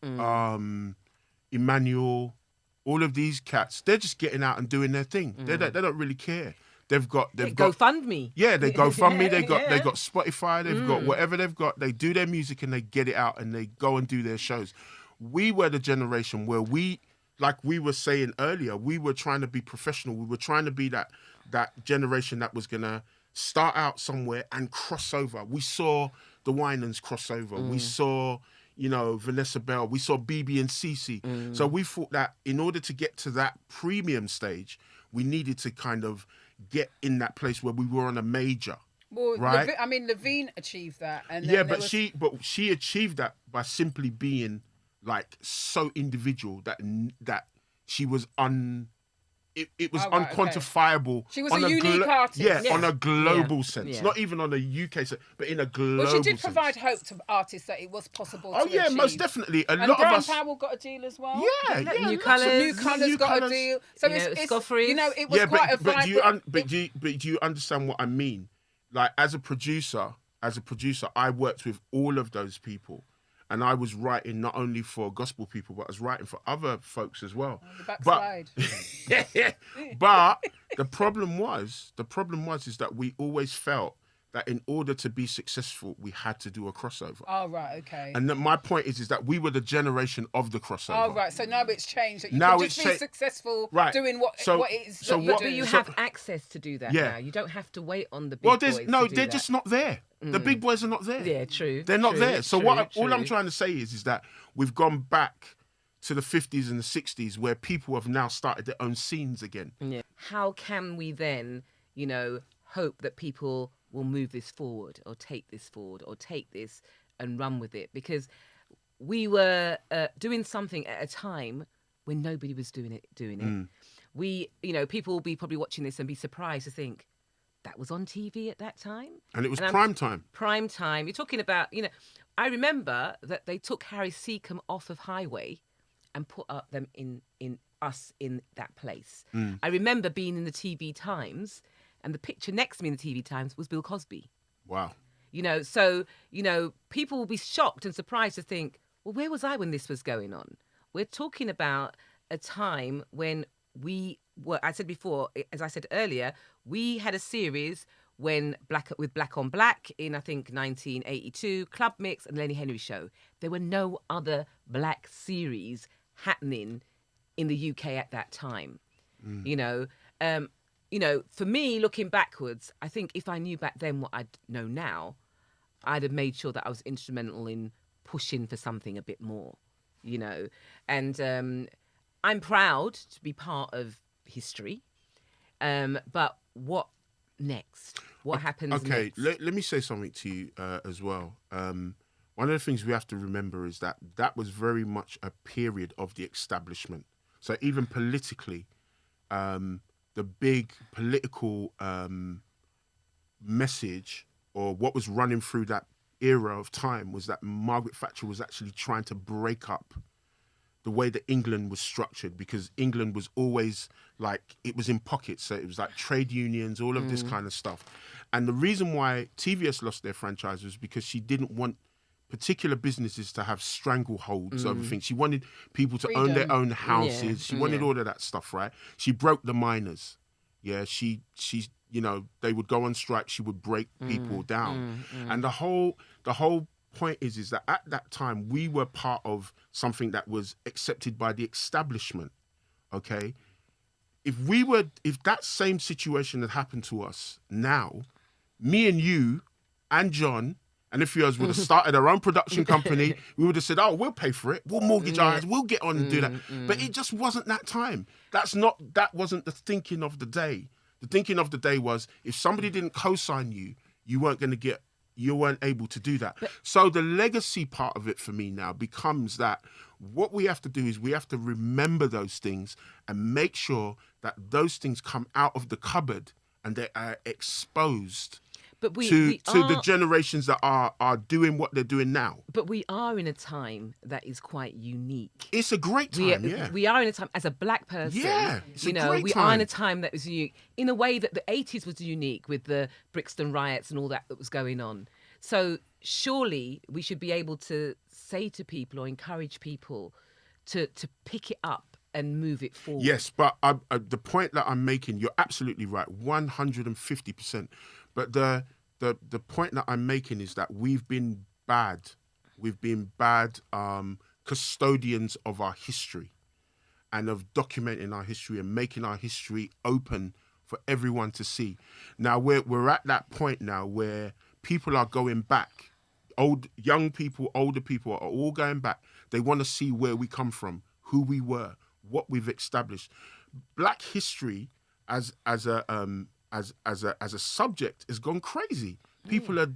Emmanuel, all of these cats, they're just getting out and doing their thing. They don't really care. They've got GoFundMe. Yeah, they GoFundMe. They got Yeah. Spotify. They've got whatever they've got. They do their music and they get it out and they go and do their shows. We were the generation where like we were saying earlier, we were trying to be professional. We were trying to be that generation that was gonna start out somewhere and cross over. We saw the Winans cross over. We saw, you know, Vanessa Bell. We saw BB and Cece. So we thought that in order to get to that premium stage, we needed to kind of get in that place where we were on a major. Well, right? Lavine achieved that. And yeah, but she achieved that by simply being like so individual that she was it was unquantifiable. Okay. She was a unique artist. Yeah, on a global sense. Not even on a UK sense, but in a global sense. Well, she did provide hope to artists that it was possible to achieve. Most definitely. A lot Bryan of us... Powell got a deal as well. Yeah. New Colours got a deal. So it's you know, it was quite a vibrant... But do you understand what I mean? Like, as a producer, I worked with all of those people. And I was writing not only for gospel people, but I was writing for other folks as well. But the problem was is that we always felt that in order to be successful, we had to do a crossover. Oh, right, okay. And my point is that we were the generation of the crossover. Oh, right. So now it's changed. That you can just be successful doing what it is that you're doing. You have access to do that now. You don't have to wait on the big boys they're just not there. The big boys are not there. Yeah, true. They're not there. So all I'm trying to say is that we've gone back to the 50s and the 60s where people have now started their own scenes again. Yeah. How can we then, you know, hope that people will move this forward or take this forward or take this and run with it? Because we were doing something at a time when nobody was doing it. We, you know, people will be probably watching this and be surprised to think that was on TV at that time. And it was prime time. Prime time. You're talking about, you know, I remember that they took Harry Seacombe off of Highway and put them in us in that place. I remember being in the TV Times, and the picture next to me in the TV Times was Bill Cosby. Wow. You know, so, you know, people will be shocked and surprised to think, well, where was I when this was going on? We're talking about a time when we were, I said before, as I said earlier, we had a series when with Black on Black in, I think, 1982, Club Mix and Lenny Henry Show. There were no other black series happening in the UK at that time. You know, for me, looking backwards, I think if I knew back then what I know now, I'd have made sure that I was instrumental in pushing for something a bit more, you know. And I'm proud to be part of history. But what next? What happens next? Okay, let me say something to you as well. One of the things we have to remember is that was very much a period of the establishment. So even politically, the big political message or what was running through that era of time was that Margaret Thatcher was actually trying to break up the way that England was structured, because England was always like, it was in pockets. So it was like trade unions, all of this kind of stuff. And the reason why TVS lost their franchise was because she didn't want particular businesses to have strangleholds over things. She wanted people to own their own houses. Yeah. She wanted all of that stuff, right? She broke the miners. Yeah, she's, you know, they would go on strike. She would break people down. And the whole point is that at that time, we were part of something that was accepted by the establishment, okay? If that same situation had happened to us now, me and you and John and a few others would have started our own production company. We would have said, oh, we'll pay for it. We'll mortgage our house. We'll get on and do that. But it just wasn't that time. That wasn't the thinking of the day. The thinking of the day was, if somebody didn't co-sign you, you weren't able to do that. So the legacy part of it for me now becomes that what we have to do is we have to remember those things and make sure that those things come out of the cupboard and they are exposed to the generations that are doing what they're doing now. But we are in a time that is quite unique. It's a great time, We are in a time, as a black person, it's you know, we are in a time that is unique, in a way that the 80s was unique with the Brixton riots and all that was going on. So surely we should be able to say to people or encourage people to pick it up and move it forward. Yes, but the point that I'm making, you're absolutely right, 150%. But the point that I'm making is that we've been bad. We've been bad custodians of our history and of documenting our history and making our history open for everyone to see. Now we're at that point now where people are going back. Young people, older people are all going back. They want to see where we come from, who we were, what we've established. Black history as a subject has gone crazy. People are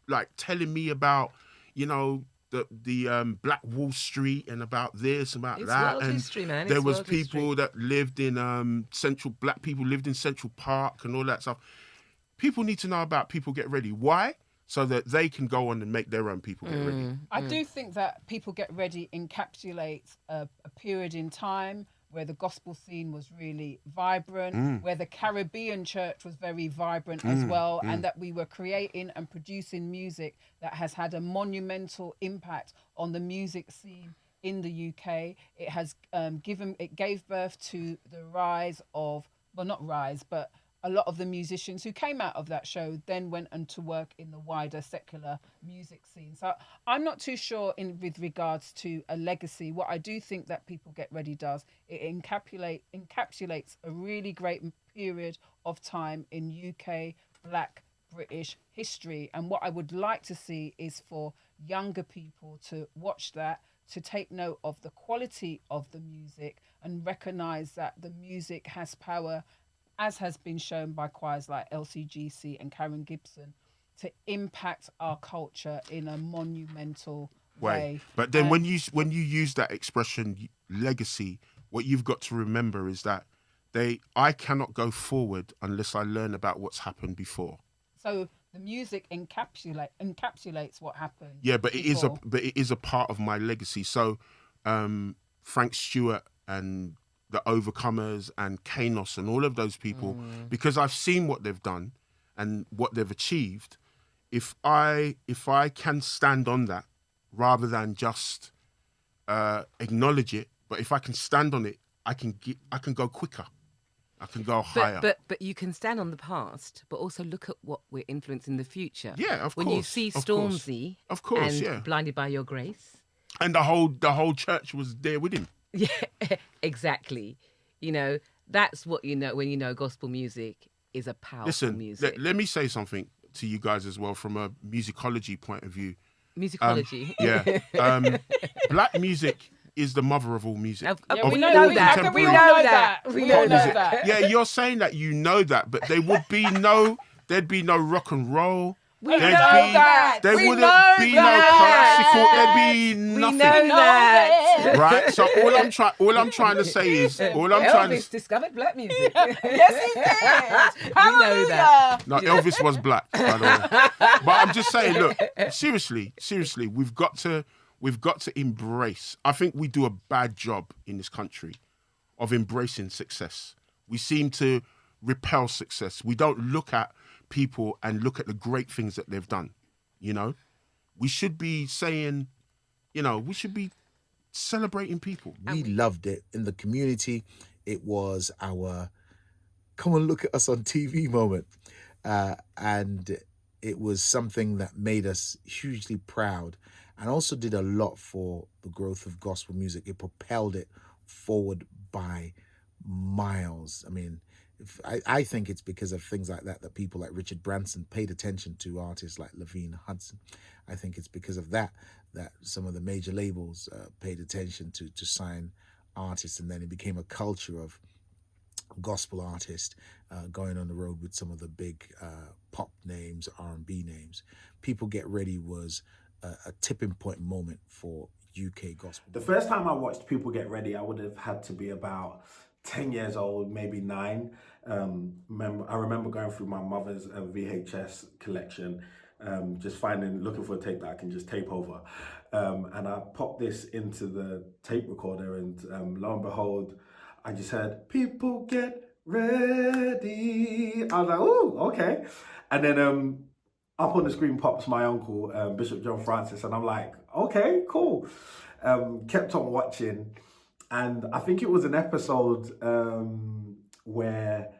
like telling me about, you know, the Black Wall Street and about this, about that. World and history, man. There was people that lived in black people lived in Central Park and all that stuff. People need to know about People Get Ready. Why? So that they can go on and make their own People Get Ready. I do think that People Get Ready encapsulates a period in time where the gospel scene was really vibrant, where the Caribbean church was very vibrant as well, and that we were creating and producing music that has had a monumental impact on the music scene in the UK. It has gave birth to the rise of, well, not rise, but a lot of the musicians who came out of that show then went on to work in the wider secular music scene. So I'm not too sure with regards to a legacy. What I do think that People Get Ready does, it encapsulates a really great period of time in UK Black British history. And what I would like to see is for younger people to watch that, to take note of the quality of the music and recognise that the music has power, as has been shown by choirs like LCGC and Karen Gibson, to impact our culture in a monumental way. But then when you use that expression legacy, what you've got to remember is that I cannot go forward unless I learn about what's happened before. So the music encapsulates what happened. Yeah, but it is a part of my legacy. So Frank Stewart and the Overcomers and Kanos and all of those people, because I've seen what they've done and what they've achieved. If I can stand on that rather than just acknowledge it, but if I can stand on it, I can go quicker. I can go higher. But you can stand on the past, but also look at what we're influencing in the future. Yeah, of when course. you see of course. Stormzy, Of course, and yeah. Blinded by Your Grace, And the whole church was there with him. yeah, exactly. You know, that's what you know when you know gospel music is a powerful Listen, music. let me say something to you guys as well from a musicology point of view. Musicology. Black music is the mother of all music. We know that. We know that. Yeah, you're saying that you know that, but there'd be no rock and roll. We know that. There We wouldn't know be that. no classical. There'd be nothing. We know that. Right. So all I'm trying to say is Elvis discovered black music. Yes, he did. We know that. No, Elvis was black, by the way. But I'm just saying, look, seriously, we've got to embrace. I think we do a bad job in this country of embracing success. We seem to repel success. We don't look at people and look at the great things that they've done. You know, we should be saying, we should be celebrating people. We loved it in the community. It was our come and look at us on TV moment. And it was something that made us hugely proud and also did a lot for the growth of gospel music. It propelled it forward by miles. I mean, I think it's because of things like that people like Richard Branson paid attention to artists like Lavine Hudson. I think it's because of that some of the major labels paid attention to sign artists, and then it became a culture of gospel artists going on the road with some of the big pop names, R&B names. People Get Ready was a tipping point moment for UK gospel. The first time I watched People Get Ready, I would have had to be about 10 years old, maybe 9. I remember going through my mother's VHS collection, just looking for a tape that I can just tape over. And I popped this into the tape recorder, and lo and behold, I just heard, "People Get Ready." I was like, "Ooh, okay." And then up on the screen pops my uncle, Bishop John Francis, and I'm like, "Okay, cool." Kept on watching. And I think it was an episode where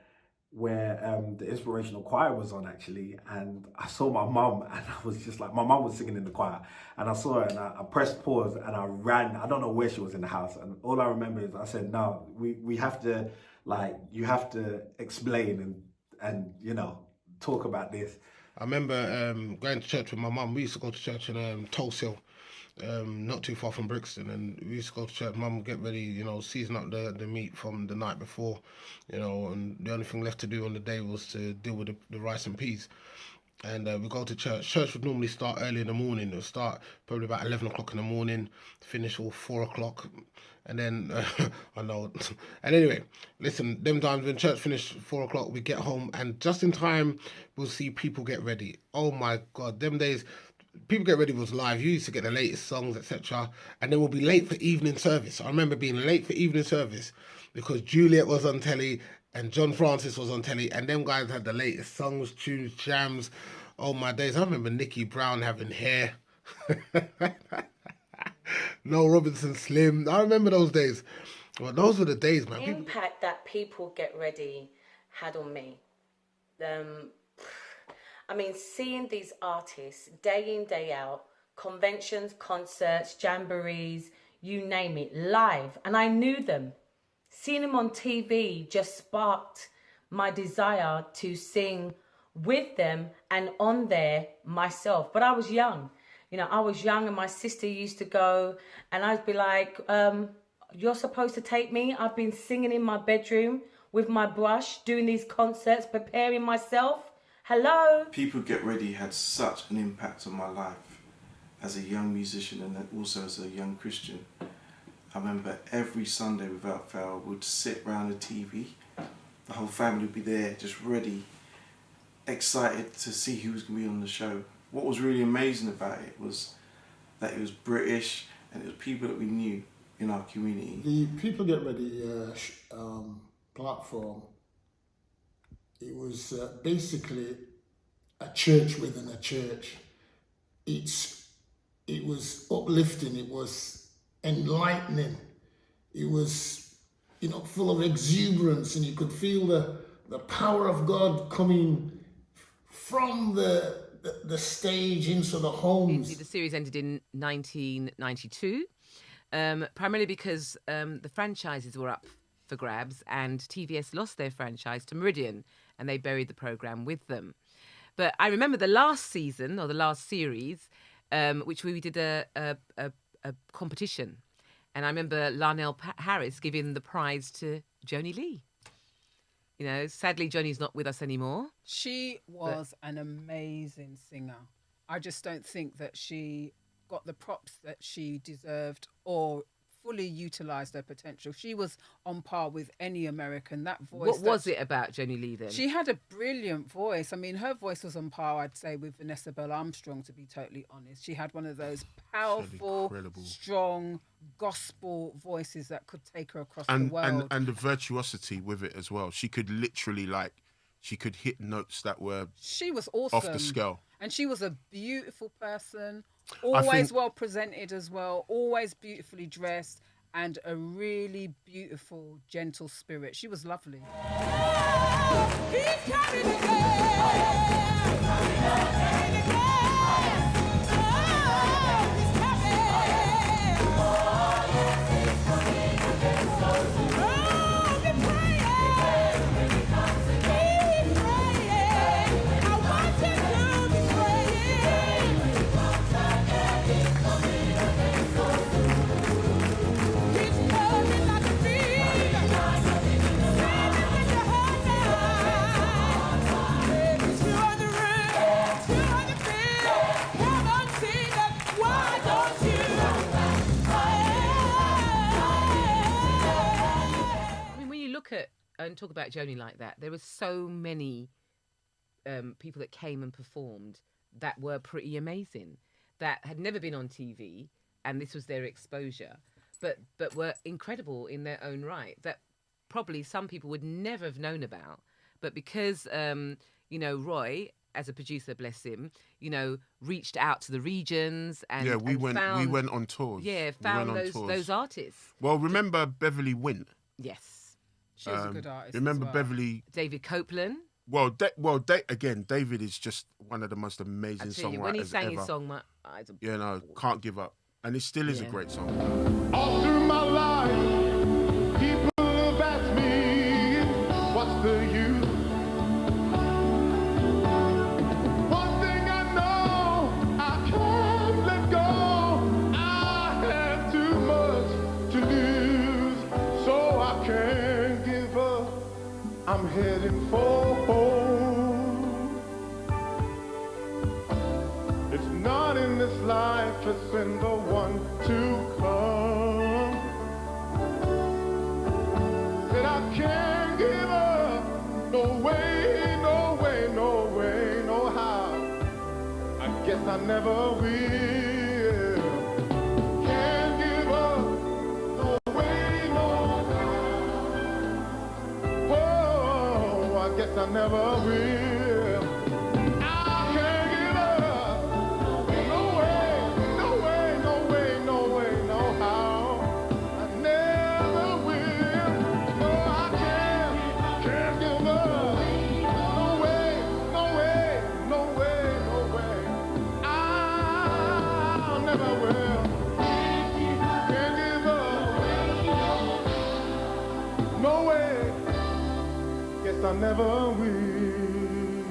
the inspirational choir was on, actually, and I saw my mum, and I was just like, my mum was singing in the choir, and I saw her, and I pressed pause, and I ran. I don't know where she was in the house, and all I remember is I said, "No, we have to, you have to explain and talk about this." I remember going to church with my mum. We used to go to church in Tulse, not too far from Brixton, and we used to go to church. Mum would get ready, season up the meat from the night before, and the only thing left to do on the day was to deal with the rice and peas. And we go to church. Church would normally start early in the morning. It would start probably about 11 o'clock in the morning, finish all 4 o'clock. And then, I know. And anyway, listen, them times when church finished 4 o'clock, we get home, and just in time, we'll see People Get Ready. Oh my God, them days, People Get Ready was live. You used to get the latest songs, etc. And then we'll be late for evening service. I remember being late for evening service because Juliet was on telly and John Francis was on telly, and them guys had the latest songs, tunes, jams. Oh my days. I remember Nicky Brown having hair. Noel Robinson Slim. I remember those days. Well, those were the days, man. The impact that People Get Ready had on me. I mean, seeing these artists day in, day out, conventions, concerts, jamborees, you name it, live. And I knew them. Seeing them on TV just sparked my desire to sing with them and on there myself. But I was young. I was young, and my sister used to go, and I'd be like, "You're supposed to take me. I've been singing in my bedroom with my brush, doing these concerts, preparing myself. Hello." People Get Ready had such an impact on my life as a young musician and also as a young Christian. I remember every Sunday without fail, we'd sit around the TV. The whole family would be there, just ready, excited to see who was going to be on the show. What was really amazing about it was that it was British and it was people that we knew in our community. The People Get Ready platform, it was basically a church within a church. It was uplifting, it was enlightening, it was full of exuberance, and you could feel the power of God coming from the stage into the homes. The series ended in 1992, primarily because the franchises were up for grabs and TVS lost their franchise to Meridian and they buried the programme with them. But I remember the last season, or the last series, which we did a competition. And I remember Larnell Harris giving the prize to Joni Lee. Sadly, Joni's not with us anymore. She was an amazing singer. I just don't think that she got the props that she deserved or fully utilised her potential. She was on par with any American. That voice. What was it about Joni Lee then? She had a brilliant voice. I mean, her voice was on par, I'd say, with Vanessa Bell Armstrong, to be totally honest. She had one of those powerful, strong gospel voices that could take her across the world. And the virtuosity with it as well. She could literally, she could hit notes that were she was awesome. Off the scale. And she was a beautiful person, always well presented as well, always beautifully dressed, and a really beautiful, gentle spirit. She was lovely. And talk about Joni like that. There were so many people that came and performed that were pretty amazing, that had never been on TV, and this was their exposure, but were incredible in their own right, that probably some people would never have known about. But because, Roy, as a producer, bless him, reached out to the regions and we went on tours. Yeah, found those artists. Well, remember Beverly Wint? Yes. She was a good artist. Remember Beverly? David Copeland. Again, David is just one of the most amazing songwriters ever. When he sang his song, my eyes are... Can't Give Up. And it still is a great song. All through my life, people have asked me, what's the use? One thing I know, I can't let go. I have too much to lose, so I can't give up. I'm heading for home. It's not in this life, it's in the one to come. Said I can't give up. No way, no way, no way, no how. I guess I never will. Can't give up. No way, no how. Whoa, I guess I never will. I never will.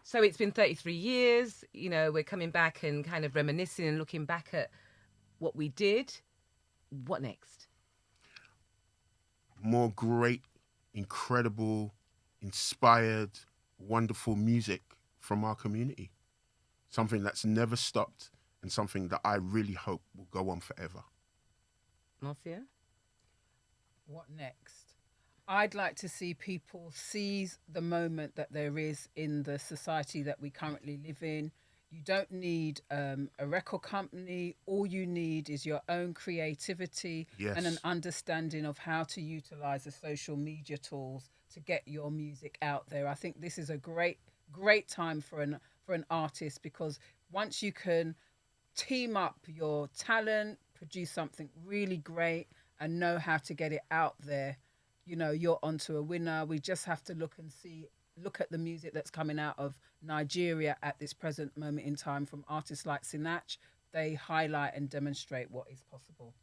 So it's been 33 years, we're coming back and kind of reminiscing and looking back at what we did. What next? More great, incredible, inspired, wonderful music from our community. Something that's never stopped and something that I really hope will go on forever. Marcia? What next? I'd like to see people seize the moment that there is in the society that we currently live in. You don't need a record company. All you need is your own creativity and an understanding of how to utilize the social media tools to get your music out there. I think this is a great time for an artist, because once you can team up your talent, produce something really great and know how to get it out there, you know, you're onto a winner. We just have to look at the music that's coming out of Nigeria at this present moment in time from artists like Sinach. They highlight and demonstrate what is possible.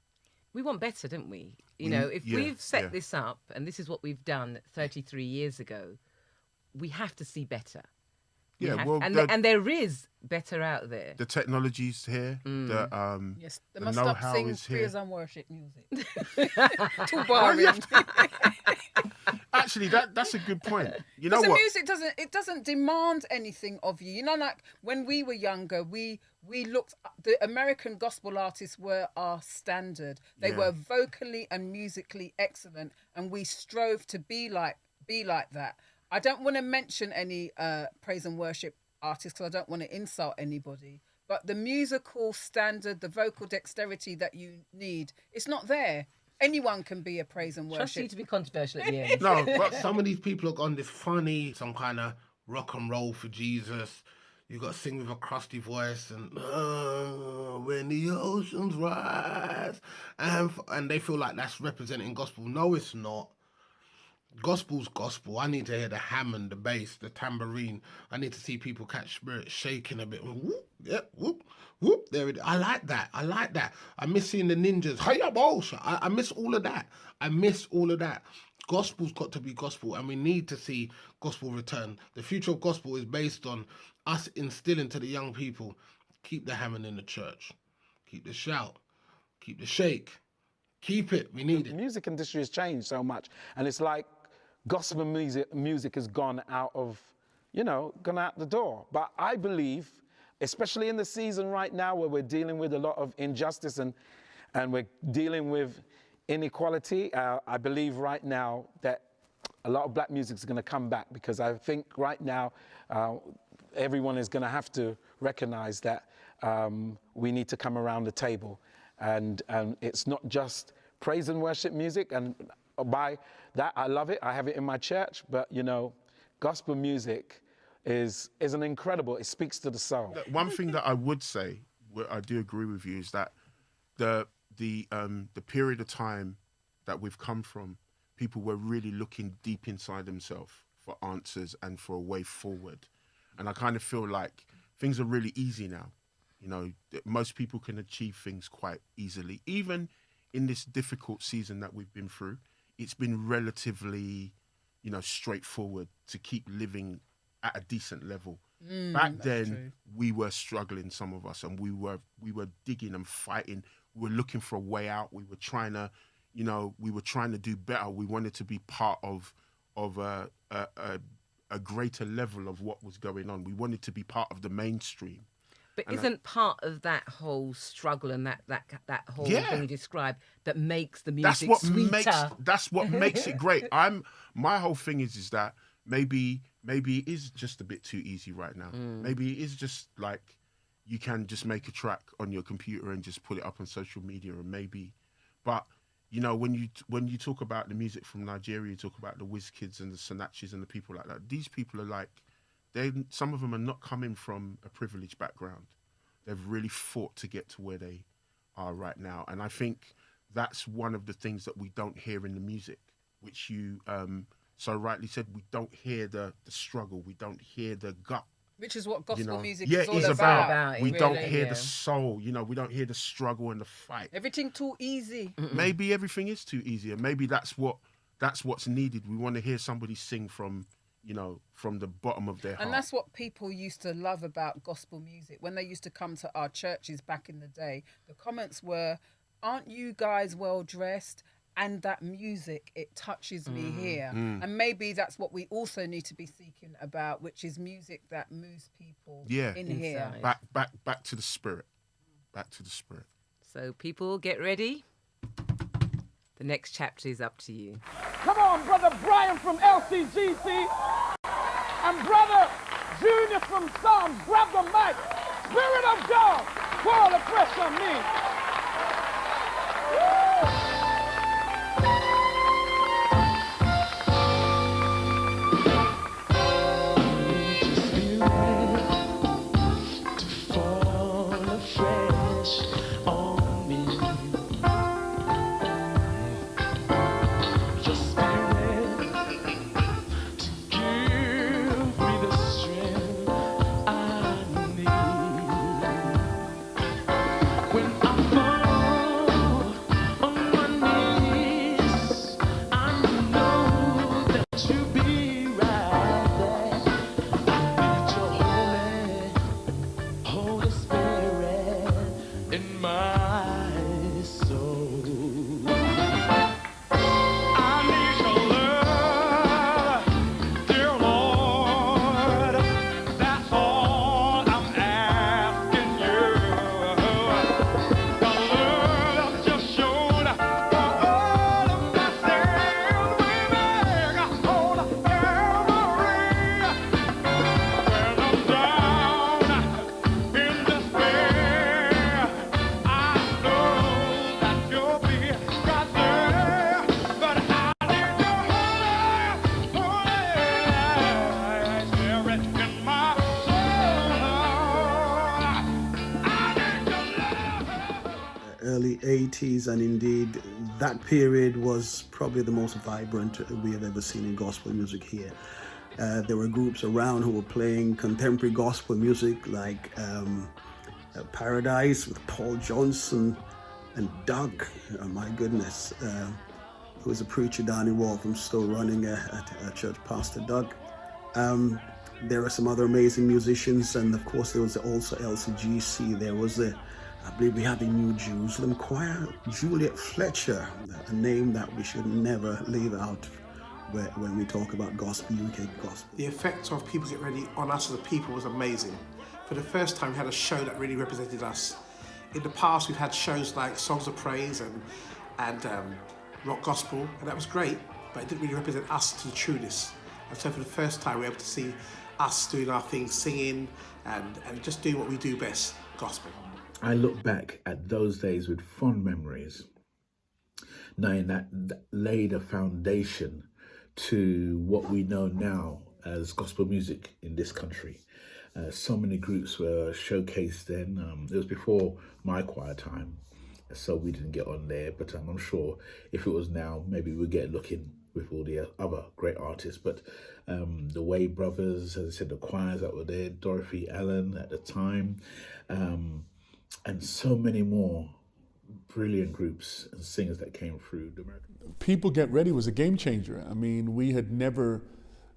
We want better, don't we? You know, if we've set this up and this is what we've done 33 years ago, we have to see better. And there is better out there. The technology's here. Yes, they the must know-how stop singing is here. praise and worship music. Too boring. Actually, that's a good point. You know the what? music doesn't demand anything of you. You know, like when we were younger, we looked. The American gospel artists were our standard. They were vocally and musically excellent, and we strove to be like that. I don't want to mention any praise and worship artists because I don't want to insult anybody. But the musical standard, the vocal dexterity that you need, it's not there. Anyone can be a praise and worship. Trust you to be controversial at the end. No, but some of these people are on this funny, some kind of rock and roll for Jesus. You got to sing with a crusty voice and when the oceans rise, and they feel like that's representing gospel. No, it's not. Gospel's gospel. I need to hear the Hammond, the bass, the tambourine. I need to see people catch spirit shaking a bit. Whoop, yep, whoop, whoop. There it is. I like that. I miss seeing the ninjas. I miss all of that. Gospel's got to be gospel, and we need to see gospel return. The future of gospel is based on us instilling to the young people, keep the Hammond in the church. Keep the shout. Keep the shake. Keep it. We need it. The music industry has changed so much, and it's like gospel music has gone out the door. But I believe, especially in the season right now where we're dealing with a lot of injustice and we're dealing with inequality, I believe right now that a lot of black music is going to come back, because I think right now everyone is going to have to recognize that we need to come around the table. And it's not just praise and worship music, and by that I love it. I have it in my church, but gospel music is an incredible. It speaks to the soul. One thing that I would say, I do agree with you, is that the period of time that we've come from, people were really looking deep inside themselves for answers and for a way forward, and I kind of feel like things are really easy now. You know, most people can achieve things quite easily. Even in this difficult season that we've been through, it's been relatively, straightforward to keep living at a decent level. Back then, we were struggling, some of us, and we were digging and fighting. We were looking for a way out. We were trying to, do better. We wanted to be part of a greater level of what was going on. We wanted to be part of the mainstream. But isn't part of that whole struggle and that whole thing you described that makes the music sweeter? That's what makes it great. My whole thing is that maybe it is just a bit too easy right now. Maybe it is just like you can just make a track on your computer and just put it up on social media, but when you talk about the music from Nigeria, you talk about the Wizkids and the Sinachs and the people like that. These people are like, some of them are not coming from a privileged background. They've really fought to get to where they are right now. And I think that's one of the things that we don't hear in the music, which you so rightly said. We don't hear the struggle. We don't hear the gut. Which is what gospel music is all about. We don't hear the soul. We don't hear the struggle and the fight. Everything too easy. Maybe everything is too easy, and maybe that's what's needed. We want to hear somebody sing from the bottom of their heart. And that's what people used to love about gospel music. When they used to come to our churches back in the day, the comments were, aren't you guys well dressed? And that music, it touches me here. And maybe that's what we also need to be seeking about, which is music that moves people in here. Back to the spirit. Back to the spirit. So people, get ready. The next chapter is up to you. Come on, Brother Bryan from LCGC and Brother Junior from Thoms. Grab the mic. Spirit of God, pour the fresh on me. To fall afresh on me. 80s, and indeed that period was probably the most vibrant we have ever seen in gospel music here. There were groups around who were playing contemporary gospel music like Paradise with Paul Johnson and Doug, oh my goodness, who was a preacher down in Waltham, still running a church, Pastor Doug. There are some other amazing musicians, and of course there was also LCGC. There was I believe we had the New Jerusalem Choir, Juliet Fletcher, a name that we should never leave out when we talk about gospel, UK gospel. The effect of People Get Ready on us as a people was amazing. For the first time, we had a show that really represented us. In the past, we've had shows like Songs of Praise and rock gospel, and that was great, but it didn't really represent us to the trueness. And so for the first time, we were able to see us doing our thing, singing and just doing what we do best, gospel. I look back at those days with fond memories, knowing that laid a foundation to what we know now as gospel music in this country. So many groups were showcased then. It was before my choir time, so we didn't get on there, but I'm sure if it was now, maybe we'd get looking with all the other great artists. But the Way Brothers, as I said, the choirs that were there, Dorothy Allen at the time, and so many more brilliant groups and singers that came through the American. People Get Ready was a game changer. I mean, we had never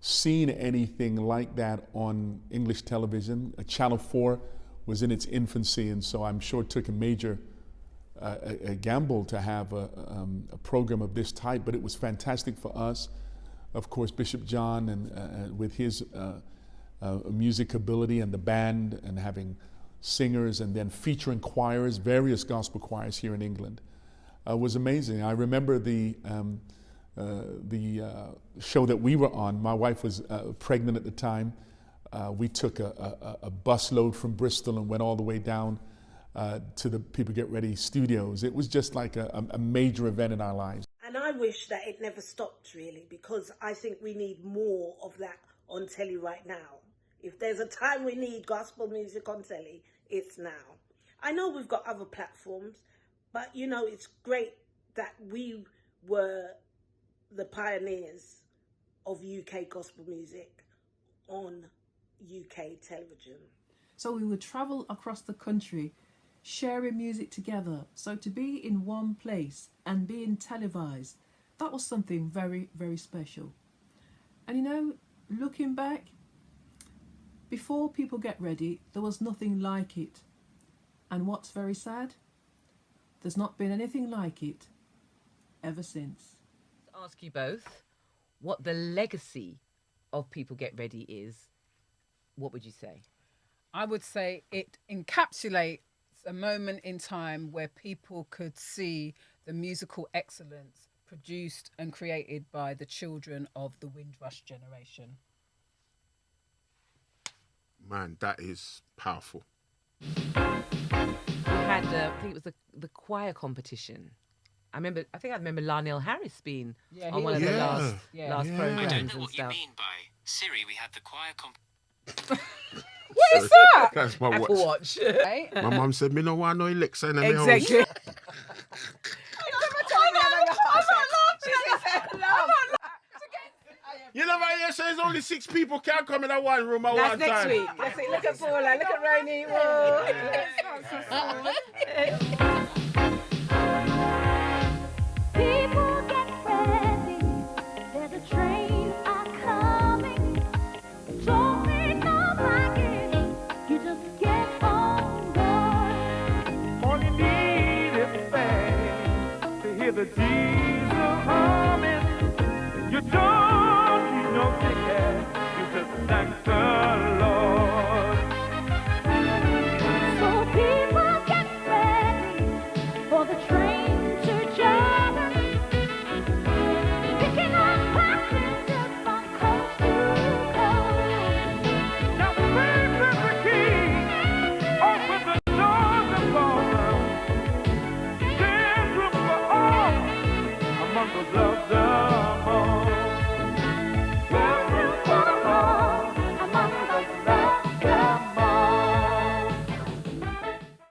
seen anything like that on English television. Channel 4 was in its infancy, and so I'm sure it took a major a gamble to have a program of this type, but it was fantastic for us. Of course, Bishop John and with his music ability and the band and having singers and then featuring choirs, various gospel choirs here in England, was amazing. I remember the show that we were on. My wife was pregnant at the time. We took a busload from Bristol and went all the way down to the People Get Ready studios. It was just like a major event in our lives. And I wish that it never stopped, really, because I think we need more of that on telly right now. If there's a time we need gospel music on telly, it's now. I know we've got other platforms, but you know, it's great that we were the pioneers of UK gospel music on UK television. So we would travel across the country, sharing music together. So to be in one place and being televised, that was something very, very special. And you know, looking back, before People Get Ready, there was nothing like it. And what's very sad, there's not been anything like it ever since. Ask you both what the legacy of People Get Ready is. What would you say? I would say it encapsulates a moment in time where people could see the musical excellence produced and created by the children of the Windrush generation. Man, that is powerful. We had, I think it was the choir competition. I think I remember Larnell Harris being on one of the last programs. I don't know what you mean by Siri. We had the choir What is that? That's my Apple watch. Watch. My mum said, "Me no want no Alexa in the Exactly. house." You know what you say? There's only 6 people can't come in that one room at one time. That's next week. Let's see. Look at Paula. Look at Roni. People get ready. There's a train coming. Don't make no bragging. You just get on board. All you need is faith to hear the diesel humming. You don't need no ticket. You just thank the Lord. So people get ready for the train to journey. Picking up passengers from coast to coast. Now faith is the key. Open the doors of ballroom. There's room for all among those loved.